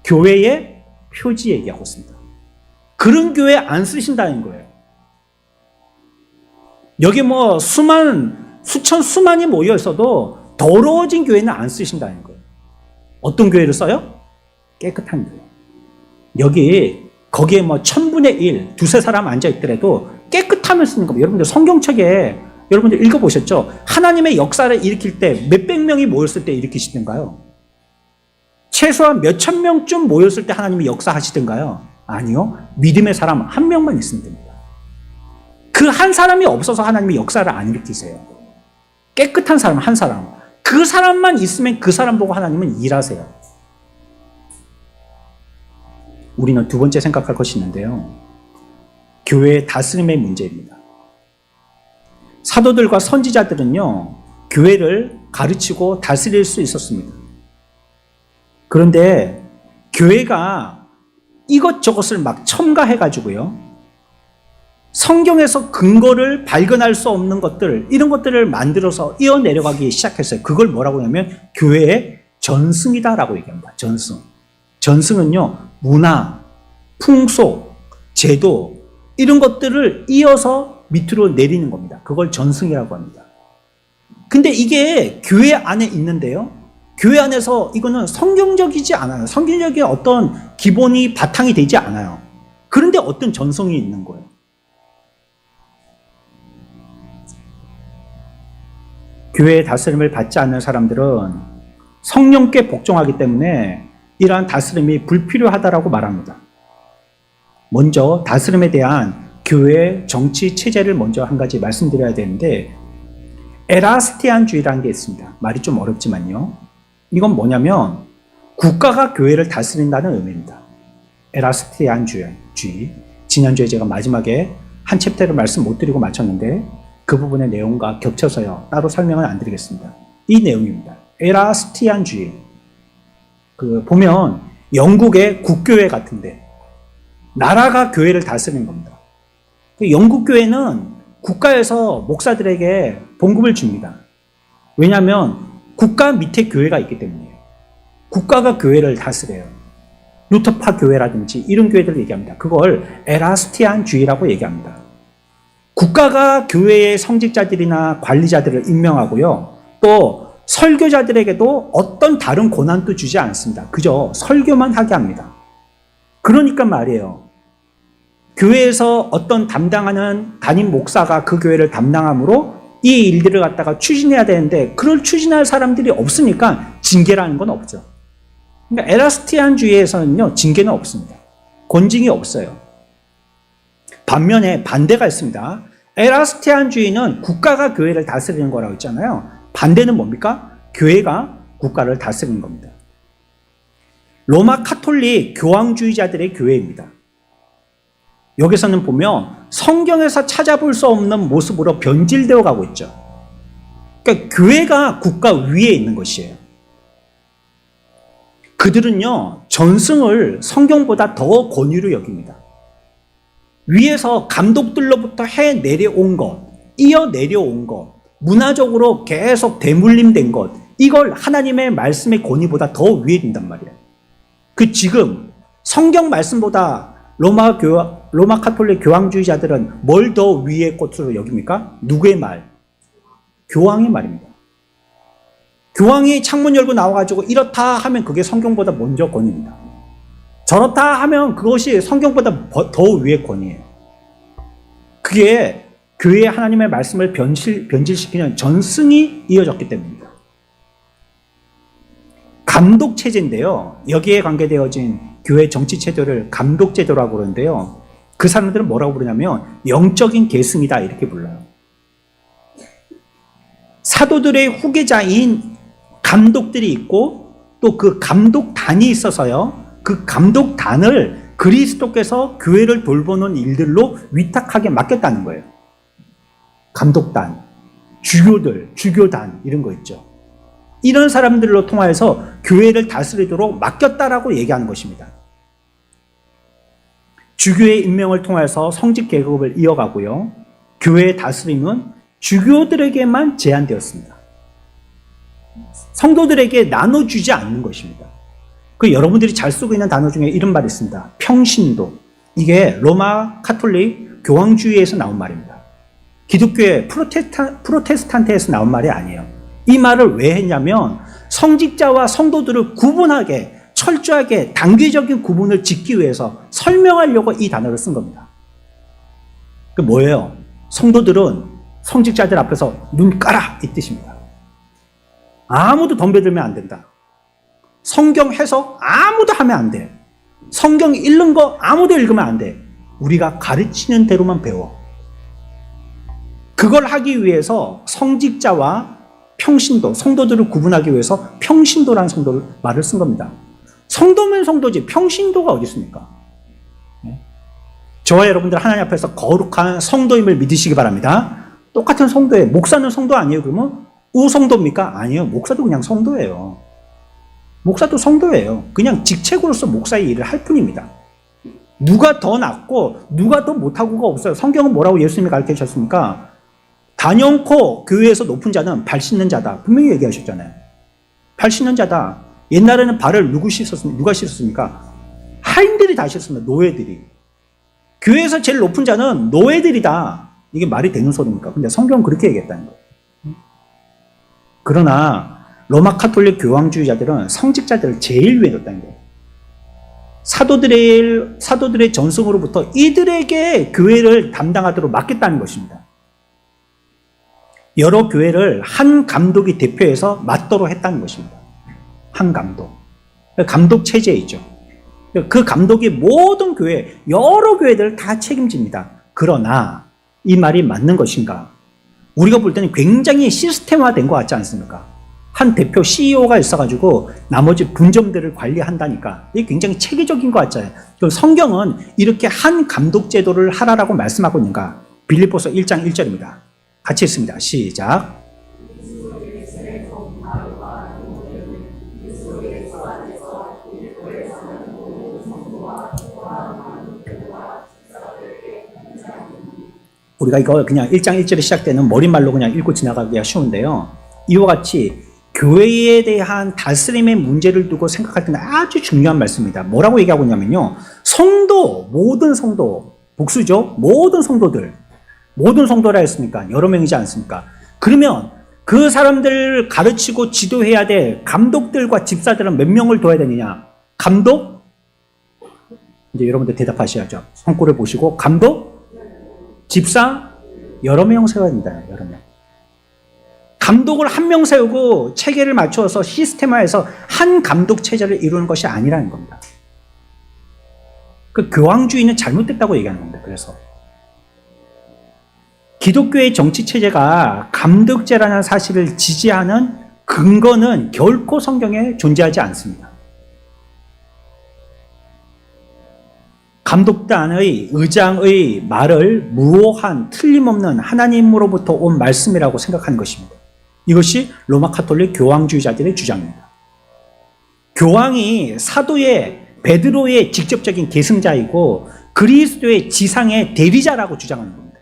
교회의 표지 얘기하고 있습니다. 그런 교회 안 쓰신다는 거예요. 여기 뭐 수천수만이 모여 있어도 더러워진 교회는 안 쓰신다는 거예요. 어떤 교회를 써요? 깨끗한 교회. 거기에 뭐 1000분의 1, 두세 사람 앉아있더라도 깨끗하면 쓰는 겁니다. 여러분들 성경책에 여러분들 읽어보셨죠? 하나님의 역사를 일으킬 때 몇백 명이 모였을 때 일으키시던가요? 최소한 몇천 명쯤 모였을 때 하나님이 역사하시던가요? 아니요. 믿음의 사람 한 명만 있으면 됩니다. 그 한 사람이 없어서 하나님이 역사를 안 일으키세요. 깨끗한 사람 한 사람. 그 사람만 있으면 그 사람 보고 하나님은 일하세요. 우리는 두 번째 생각할 것이 있는데요. 교회의 다스림의 문제입니다. 사도들과 선지자들은요, 교회를 가르치고 다스릴 수 있었습니다. 그런데 교회가 이것저것을 막 첨가해가지고요, 성경에서 근거를 발견할 수 없는 것들, 이런 것들을 만들어서 이어내려가기 시작했어요. 그걸 뭐라고 하냐면 교회의 전승이다라고 얘기합니다. 전승. 전승은요, 문화, 풍속, 제도, 이런 것들을 이어서 밑으로 내리는 겁니다. 그걸 전승이라고 합니다. 근데 이게 교회 안에 있는데요, 교회 안에서 이거는 성경적이지 않아요. 성경적인 어떤 기본이 바탕이 되지 않아요. 그런데 어떤 전성이 있는 거예요. 교회의 다스림을 받지 않는 사람들은 성령께 복종하기 때문에 이러한 다스림이 불필요하다라고 말합니다. 먼저 다스림에 대한 교회의 정치 체제를 먼저 한 가지 말씀드려야 되는데, 에라스티안주의라는 게 있습니다. 말이 좀 어렵지만요. 이건 뭐냐면 국가가 교회를 다스린다는 의미입니다. 에라스티안주의. 지난주에 제가 마지막에 한 챕터를 말씀 못 드리고 마쳤는데 그 부분의 내용과 겹쳐서요, 따로 설명은 안 드리겠습니다. 이 내용입니다. 에라스티안주의. 보면 영국의 국교회 같은데 나라가 교회를 다스리는 겁니다. 영국 교회는 국가에서 목사들에게 봉급을 줍니다. 왜냐하면 국가 밑에 교회가 있기 때문이에요. 국가가 교회를 다스려요. 루터파 교회라든지 이런 교회들을 얘기합니다. 그걸 에라스티안주의라고 얘기합니다. 국가가 교회의 성직자들이나 관리자들을 임명하고요, 또 설교자들에게도 어떤 다른 고난도 주지 않습니다. 그저 설교만 하게 합니다. 그러니까 말이에요, 교회에서 어떤 담당하는 담임 목사가 그 교회를 담당함으로 이 일들을 갖다가 추진해야 되는데 그걸 추진할 사람들이 없으니까 징계라는 건 없죠. 그러니까 에라스티안주의에서는요, 징계는 없습니다. 권징이 없어요. 반면에 반대가 있습니다. 에라스티안주의는 국가가 교회를 다스리는 거라고 했잖아요. 반대는 뭡니까? 교회가 국가를 다스리는 겁니다. 로마 카톨릭 교황주의자들의 교회입니다. 여기서는 보면 성경에서 찾아볼 수 없는 모습으로 변질되어 가고 있죠. 그러니까 교회가 국가 위에 있는 것이에요. 그들은요, 전승을 성경보다 더 권위로 여깁니다. 위에서 감독들로부터 해 내려온 것, 이어 내려온 것, 문화적으로 계속 대물림된 것, 이걸 하나님의 말씀의 권위보다 더 위에 둔단 말이에요. 지금 성경 말씀보다 로마 카톨릭 교황주의자들은 뭘 더 위의 것으로 여깁니까? 누구의 말? 교황의 말입니다. 교황이 창문 열고 나와가지고 이렇다 하면 그게 성경보다 먼저 권위입니다. 저렇다 하면 그것이 성경보다 더 위의 권위예요. 그게 교회의 하나님의 말씀을 변질시키는 전승이 이어졌기 때문입니다. 감독 체제인데요, 여기에 관계되어진 교회 정치 체제를 감독 제도라고 그러는데요, 그 사람들은 뭐라고 부르냐면 영적인 계승이다 이렇게 불러요. 사도들의 후계자인 감독들이 있고 또 그 감독단이 있어서요. 그 감독단을 그리스도께서 교회를 돌보는 일들로 위탁하게 맡겼다는 거예요. 감독단, 주교들, 주교단 이런 거 있죠. 이런 사람들로 통하여서 교회를 다스리도록 맡겼다라고 얘기하는 것입니다. 주교의 임명을 통해서 성직 계급을 이어가고요. 교회의 다스림은 주교들에게만 제한되었습니다. 성도들에게 나눠주지 않는 것입니다. 그 여러분들이 잘 쓰고 있는 단어 중에 이런 말이 있습니다. 평신도. 이게 로마 카톨릭 교황주의에서 나온 말입니다. 기독교의 프로테스탄트에서 나온 말이 아니에요. 이 말을 왜 했냐면 성직자와 성도들을 구분하게 철저하게 단계적인 구분을 짓기 위해서 설명하려고 이 단어를 쓴 겁니다. 그 뭐예요? 성도들은 성직자들 앞에서 눈 까라 이 뜻입니다. 아무도 덤벼들면 안 된다. 성경 해석 아무도 하면 안 돼. 성경 읽는 거 아무도 읽으면 안 돼. 우리가 가르치는 대로만 배워. 그걸 하기 위해서 성직자와 평신도, 성도들을 구분하기 위해서 평신도라는 말을 쓴 겁니다. 성도면 성도지 평신도가 어디 있습니까? 저와 여러분들 하나님 앞에서 거룩한 성도임을 믿으시기 바랍니다. 똑같은 성도예요. 목사는 성도 아니에요? 그러면 우성도입니까? 아니에요. 목사도 그냥 성도예요. 목사도 성도예요. 그냥 직책으로서 목사의 일을 할 뿐입니다. 누가 더 낫고 누가 더 못하고가 없어요. 성경은 뭐라고 예수님이 가르치셨습니까? 단연코 교회에서 높은 자는 발 씻는 자다. 분명히 얘기하셨잖아요. 발 씻는 자다. 옛날에는 발을 누가 씻었습니까? 하인들이 다 씻었습니다. 노예들이. 교회에서 제일 높은 자는 노예들이다. 이게 말이 되는 소리입니까? 근데 성경은 그렇게 얘기했다는 거예요. 그러나 로마 카톨릭 교황주의자들은 성직자들을 제일 위에 뒀다는 거예요. 사도들의 전승으로부터 이들에게 교회를 담당하도록 맡겼다는 것입니다. 여러 교회를 한 감독이 대표해서 맡도록 했다는 것입니다. 한 감독. 감독 체제이죠. 그 감독이 모든 교회, 여러 교회들을 다 책임집니다. 그러나 이 말이 맞는 것인가? 우리가 볼 때는 굉장히 시스템화된 것 같지 않습니까? 한 대표 CEO가 있어가지고 나머지 분점들을 관리한다니까 이게 굉장히 체계적인 것 같잖아요. 그럼 성경은 이렇게 한 감독 제도를 하라라고 말씀하고 있는가? 빌립보서 1장 1절입니다. 같이 읽습니다. 시작. 우리가 이거 그냥 1장 1절에 시작되는 머릿말로 그냥 읽고 지나가기가 쉬운데요. 이와 같이 교회에 대한 다스림의 문제를 두고 생각할 때는 아주 중요한 말씀입니다. 뭐라고 얘기하고 있냐면요. 성도, 모든 성도, 복수죠. 모든 성도라 했으니까 여러 명이지 않습니까? 그러면 그 사람들을 가르치고 지도해야 될 감독들과 집사들은 몇 명을 둬야 되느냐? 감독? 이제 여러분들 대답하셔야죠. 성꼴을 보시고 감독? 집사? 여러 명 세워야 된다. 여러 명. 감독을 한 명 세우고 체계를 맞추어서 시스템화해서 한 감독 체제를 이루는 것이 아니라는 겁니다. 그 교황주의는 잘못됐다고 얘기하는 겁니다. 그래서 기독교의 정치 체제가 감독제라는 사실을 지지하는 근거는 결코 성경에 존재하지 않습니다. 감독단의 의장의 말을 무오한 틀림없는 하나님으로부터 온 말씀이라고 생각하는 것입니다. 이것이 로마 카톨릭 교황주의자들의 주장입니다. 교황이 사도의 베드로의 직접적인 계승자이고 그리스도의 지상의 대리자라고 주장하는 겁니다.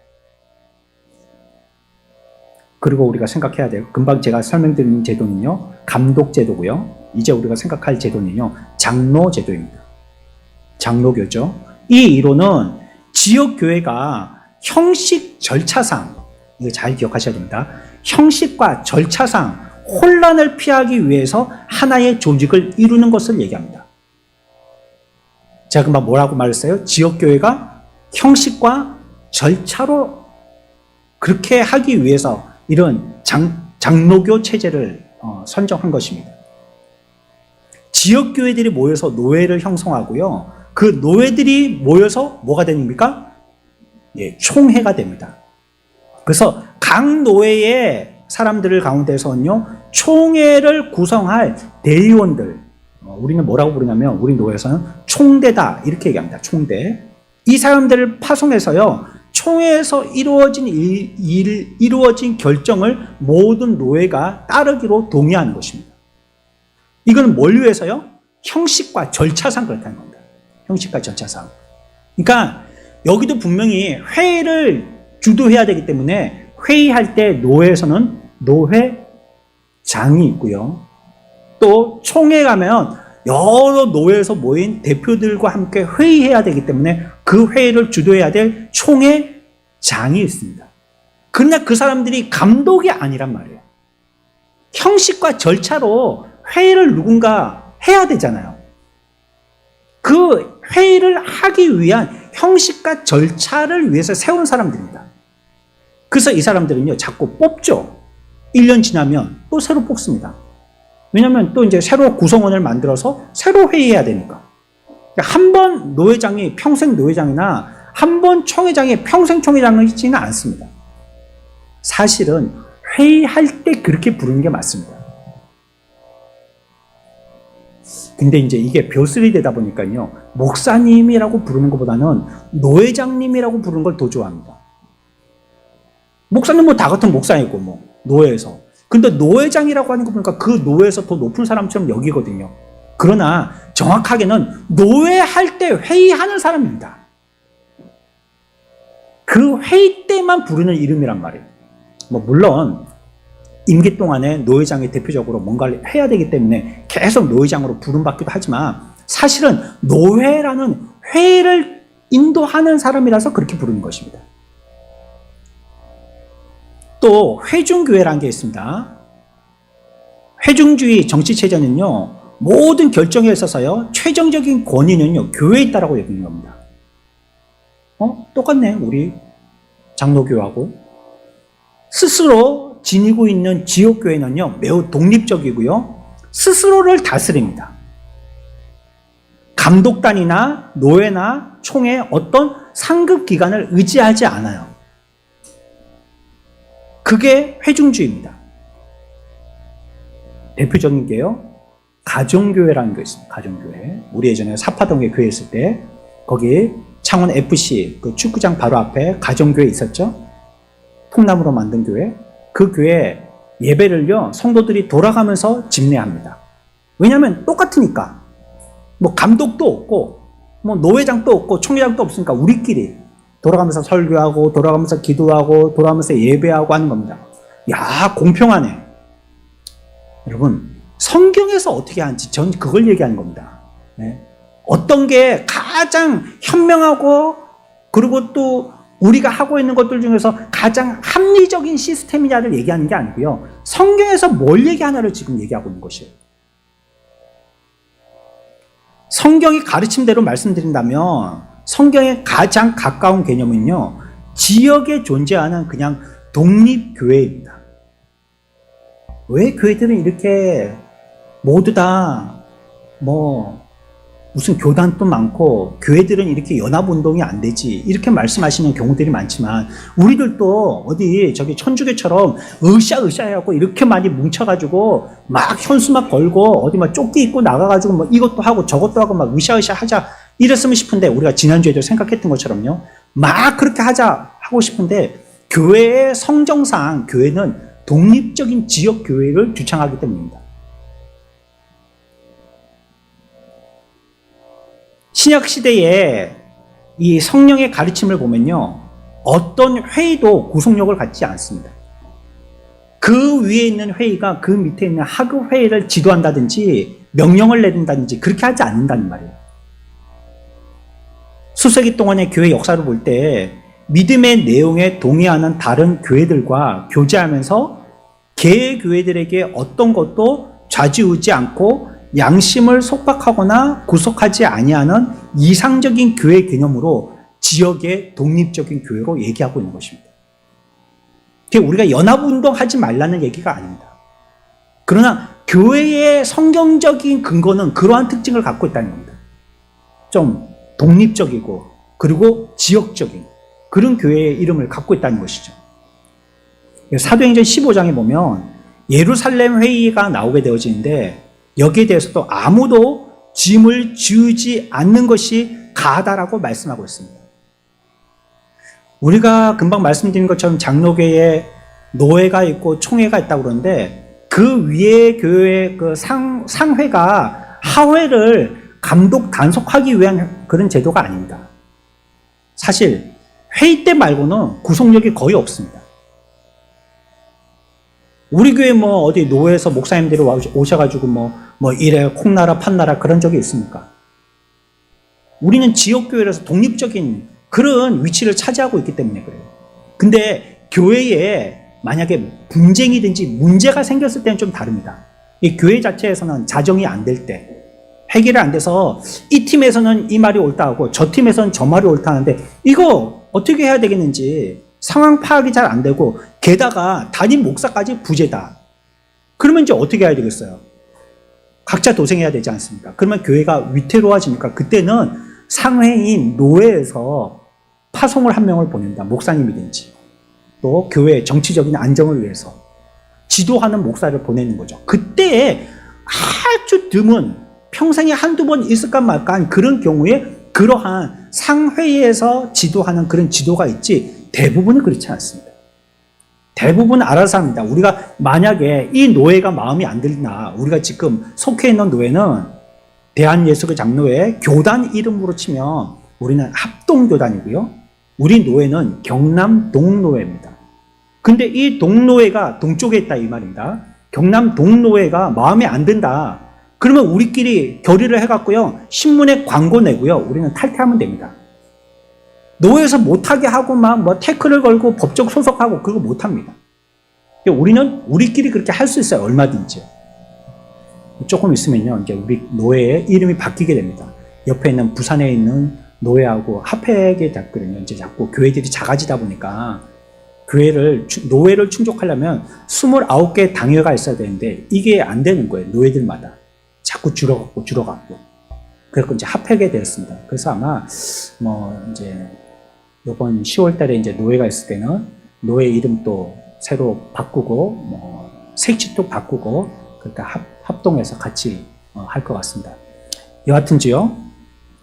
그리고 우리가 생각해야 돼요. 금방 제가 설명드린 제도는요, 감독 제도고요. 이제 우리가 생각할 제도는요, 장로 제도입니다. 장로교죠. 이 이론은 지역 교회가 형식 절차상, 이거 잘 기억하셔야 됩니다. 형식과 절차상 혼란을 피하기 위해서 하나의 조직을 이루는 것을 얘기합니다. 제가 금방 뭐라고 말했어요? 지역교회가 형식과 절차로 그렇게 하기 위해서 이런 장로교 체제를 선정한 것입니다. 지역교회들이 모여서 노회를 형성하고요. 그 노회들이 모여서 뭐가 됩니까? 예, 총회가 됩니다. 그래서 각 노회의 사람들을 가운데서는요, 총회를 구성할 대의원들, 우리는 뭐라고 부르냐면, 우리 노회에서는 총대다, 이렇게 얘기합니다. 총대. 이 사람들을 파송해서요, 총회에서 이루어진 결정을 모든 노회가 따르기로 동의하는 것입니다. 이건 뭘 위해서요? 형식과 절차상 그렇다는 겁니다. 형식과 절차상. 그러니까 여기도 분명히 회의를 주도해야 되기 때문에 회의할 때 노회에서는 노회장이 있고요. 또 총회 가면 여러 노회에서 모인 대표들과 함께 회의해야 되기 때문에 그 회의를 주도해야 될 총회장이 있습니다. 그러나 그 사람들이 감독이 아니란 말이에요. 형식과 절차로 회의를 누군가 해야 되잖아요. 그 회의를 하기 위한 형식과 절차를 위해서 세운 사람들입니다. 그래서 이 사람들은요, 자꾸 뽑죠. 1년 지나면 또 새로 뽑습니다. 왜냐하면 또 이제 새로 구성원을 만들어서 새로 회의해야 되니까. 한 번 노회장이 평생 노회장이나 한 번 총회장이 평생 총회장이지는 않습니다. 사실은 회의할 때 그렇게 부르는 게 맞습니다. 근데 이제 이게 벼슬이 되다 보니까요, 목사님이라고 부르는 것보다는 노회장님이라고 부르는 걸 더 좋아합니다. 목사님 뭐 다 같은 목사이고 뭐 노회에서. 근데 노회장이라고 하는 거 보니까 그 노회에서 더 높은 사람처럼 여기거든요. 그러나 정확하게는 노회할 때 회의하는 사람입니다. 그 회의 때만 부르는 이름이란 말이에요. 뭐 물론 임기 동안에 노회장이 대표적으로 뭔가를 해야 되기 때문에 계속 노회장으로 부름받기도 하지만 사실은 노회라는 회의를 인도하는 사람이라서 그렇게 부르는 것입니다. 또 회중교회라는 게 있습니다. 회중주의 정치체제는요, 모든 결정에 있어서요, 최종적인 권위는요, 교회에 있다라고 얘기하는 겁니다. 똑같네, 우리 장로교하고. 스스로 지니고 있는 지역교회는요, 매우 독립적이고요, 스스로를 다스립니다. 감독단이나 노회나 총회 어떤 상급 기관을 의지하지 않아요. 그게 회중주의입니다. 대표적인 게요, 가정교회라는 게 있습니다. 가정교회. 우리 예전에 사파동에 교회 있을 때 거기 창원 FC 그 축구장 바로 앞에 가정교회 있었죠. 통나무로 만든 교회. 그 교회 예배를요, 성도들이 돌아가면서 집례합니다. 왜냐하면 똑같으니까. 뭐 감독도 없고 뭐 노회장도 없고 총회장도 없으니까 우리끼리 돌아가면서 설교하고 돌아가면서 기도하고 돌아가면서 예배하고 하는 겁니다. 야, 공평하네. 여러분, 성경에서 어떻게 하는지 전 그걸 얘기하는 겁니다. 네. 어떤 게 가장 현명하고 그리고 또 우리가 하고 있는 것들 중에서 가장 합리적인 시스템이냐를 얘기하는 게 아니고요, 성경에서 뭘 얘기하나를 지금 얘기하고 있는 것이에요. 성경이 가르침대로 말씀드린다면 성경에 가장 가까운 개념은요, 지역에 존재하는 그냥 독립교회입니다. 왜 교회들은 이렇게 모두 다 무슨 교단도 많고 교회들은 이렇게 연합운동이 안 되지, 이렇게 말씀하시는 경우들이 많지만 우리들도 어디 저기 천주교처럼 으쌰으쌰 해갖고 이렇게 많이 뭉쳐가지고 막 현수막 걸고 어디 막 조끼 입고 나가가지고 뭐 이것도 하고 저것도 하고 막 으쌰으쌰 하자 이랬으면 싶은데, 우리가 지난주에도 생각했던 것처럼요, 막 그렇게 하자 하고 싶은데 교회의 성정상 교회는 독립적인 지역 교회를 주창하기 때문입니다. 신약 시대에 이 성령의 가르침을 보면요, 어떤 회의도 구속력을 갖지 않습니다. 그 위에 있는 회의가 그 밑에 있는 하급 회의를 지도한다든지 명령을 내린다든지 그렇게 하지 않는다는 말이에요. 수세기 동안의 교회 역사를 볼 때 믿음의 내용에 동의하는 다른 교회들과 교제하면서 개의 교회들에게 어떤 것도 좌지우지 않고 양심을 속박하거나 구속하지 아니하는 이상적인 교회 개념으로 지역의 독립적인 교회로 얘기하고 있는 것입니다. 우리가 연합운동 하지 말라는 얘기가 아닙니다. 그러나 교회의 성경적인 근거는 그러한 특징을 갖고 있다는 겁니다. 좀 독립적이고 그리고 지역적인 그런 교회의 이름을 갖고 있다는 것이죠. 사도행전 15장에 보면 예루살렘 회의가 나오게 되어지는데 여기에 대해서도 아무도 짐을 지우지 않는 것이 가하다라고 말씀하고 있습니다. 우리가 금방 말씀드린 것처럼 장로교회에 노회가 있고 총회가 있다고 그러는데 그 위에 교회 그 상회가 하회를 감독 단속하기 위한 그런 제도가 아닙니다. 사실 회의 때 말고는 구속력이 거의 없습니다. 우리 교회 뭐 어디 노회에서 목사님들이 오셔가지고 뭐 이래 콩나라 판나라 그런 적이 있습니까? 우리는 지역교회라서 독립적인 그런 위치를 차지하고 있기 때문에 그래요. 근데 교회에 만약에 분쟁이든지 문제가 생겼을 때는 좀 다릅니다. 이 교회 자체에서는 자정이 안 될 때, 해결이 안 돼서 이 팀에서는 이 말이 옳다 하고 저 팀에서는 저 말이 옳다 하는데 이거 어떻게 해야 되겠는지 상황 파악이 잘 안 되고 게다가 담임 목사까지 부재다. 그러면 이제 어떻게 해야 되겠어요? 각자 도생해야 되지 않습니까? 그러면 교회가 위태로워지니까 그때는 상회인 노회에서 파송을 한 명을 보낸다. 목사님이든지 또 교회의 정치적인 안정을 위해서 지도하는 목사를 보내는 거죠. 그때 아주 드문 평생에 한두 번 있을까 말까 한 그런 경우에 그러한 상회에서 지도하는 그런 지도가 있지 대부분은 그렇지 않습니다. 대부분 알아서 합니다. 우리가 만약에 이 노예가 마음이 안 들나 우리가 지금 속해 있는 노예는 대한예수교 장로회 교단 이름으로 치면 우리는 합동교단이고요. 우리 노예는 경남 동노회입니다. 근데 이 동노회가 동쪽에 있다 이 말입니다. 경남 동노회가 마음에 안 든다. 그러면 우리끼리 결의를 해갖고요. 신문에 광고 내고요. 우리는 탈퇴하면 됩니다. 노예에서 못하게 하고 막 뭐 태클을 걸고 법적 소속하고 그거 못합니다. 우리는 우리끼리 그렇게 할 수 있어요. 얼마든지. 조금 있으면요. 이제 우리 노예의 이름이 바뀌게 됩니다. 옆에 있는 부산에 있는 노예하고 합하게 됐거든요. 이제 자꾸 교회들이 작아지다 보니까 노예를 충족하려면 29개 당회가 있어야 되는데 이게 안 되는 거예요. 노예들마다. 자꾸 줄어갖고. 그래서 이제 합하게 되었습니다. 그래서 아마 이제 이번 10월 달에 이제 노예가 있을 때는 노예 이름도 새로 바꾸고 색칠도 바꾸고 그러니까 합동해서 같이 할 것 같습니다. 여하튼지요.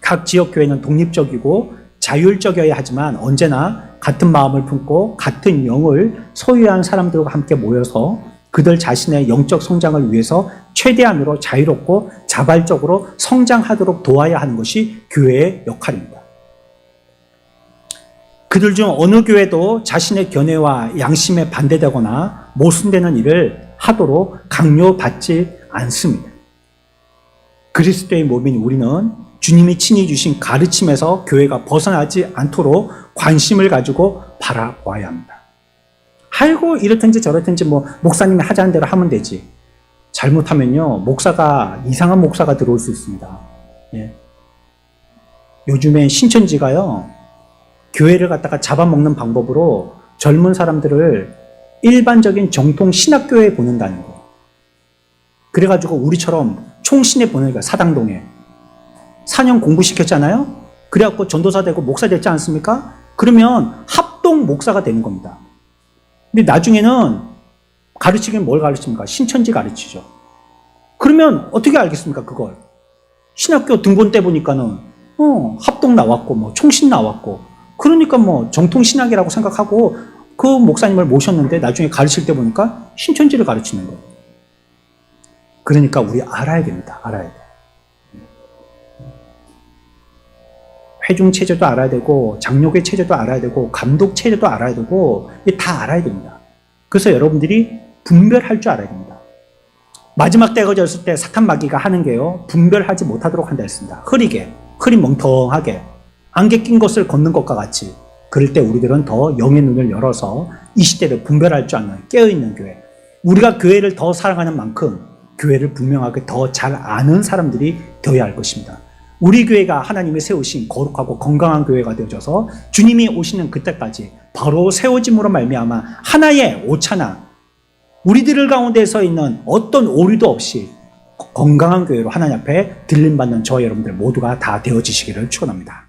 각 지역 교회는 독립적이고 자율적이어야 하지만 언제나 같은 마음을 품고 같은 영을 소유한 사람들과 함께 모여서 그들 자신의 영적 성장을 위해서 최대한으로 자유롭고 자발적으로 성장하도록 도와야 하는 것이 교회의 역할입니다. 그들 중 어느 교회도 자신의 견해와 양심에 반대되거나 모순되는 일을 하도록 강요받지 않습니다. 그리스도의 몸인 우리는 주님이 친히 주신 가르침에서 교회가 벗어나지 않도록 관심을 가지고 바라봐야 합니다. 아이고 이렇든지 저렇든지 목사님이 하자는 대로 하면 되지. 잘못하면요 이상한 목사가 들어올 수 있습니다. 예. 요즘엔 신천지가요 교회를 갖다가 잡아먹는 방법으로 젊은 사람들을 일반적인 정통 신학교회에 보낸다는 거. 그래가지고 우리처럼 총신에 보내는 거야. 사당동에 4년 공부시켰잖아요. 그래갖고 전도사 되고 목사 됐지 않습니까? 그러면 합동 목사가 되는 겁니다. 근데 나중에는 가르치긴 뭘 가르칩니까? 신천지 가르치죠. 그러면 어떻게 알겠습니까? 그걸 신학교 등본 때 보니까는 합동 나왔고 총신 나왔고 그러니까 정통 신학이라고 생각하고 그 목사님을 모셨는데 나중에 가르칠 때 보니까 신천지를 가르치는 거예요. 그러니까 우리 알아야 됩니다. 알아야 돼. 회중 체제도 알아야 되고 장로교 체제도 알아야 되고 감독 체제도 알아야 되고 다 알아야 됩니다. 그래서 여러분들이 분별할 줄 알아야 됩니다. 마지막 때가 졌을 때 사탄 마귀가 하는 게요. 분별하지 못하도록 한다 했습니다. 흐리 멍텅하게 안개 낀 것을 걷는 것과 같이. 그럴 때 우리들은 더 영의 눈을 열어서 이 시대를 분별할 줄 아는 깨어있는 교회. 우리가 교회를 더 사랑하는 만큼 교회를 분명하게 더 잘 아는 사람들이 되어야 할 것입니다. 우리 교회가 하나님이 세우신 거룩하고 건강한 교회가 되어져서 주님이 오시는 그때까지 바로 세워짐으로 말미암아 하나의 오차나 우리들 가운데서 있는 어떤 오류도 없이 건강한 교회로 하나님 앞에 들림받는 저와 여러분들 모두가 다 되어지시기를 축원합니다.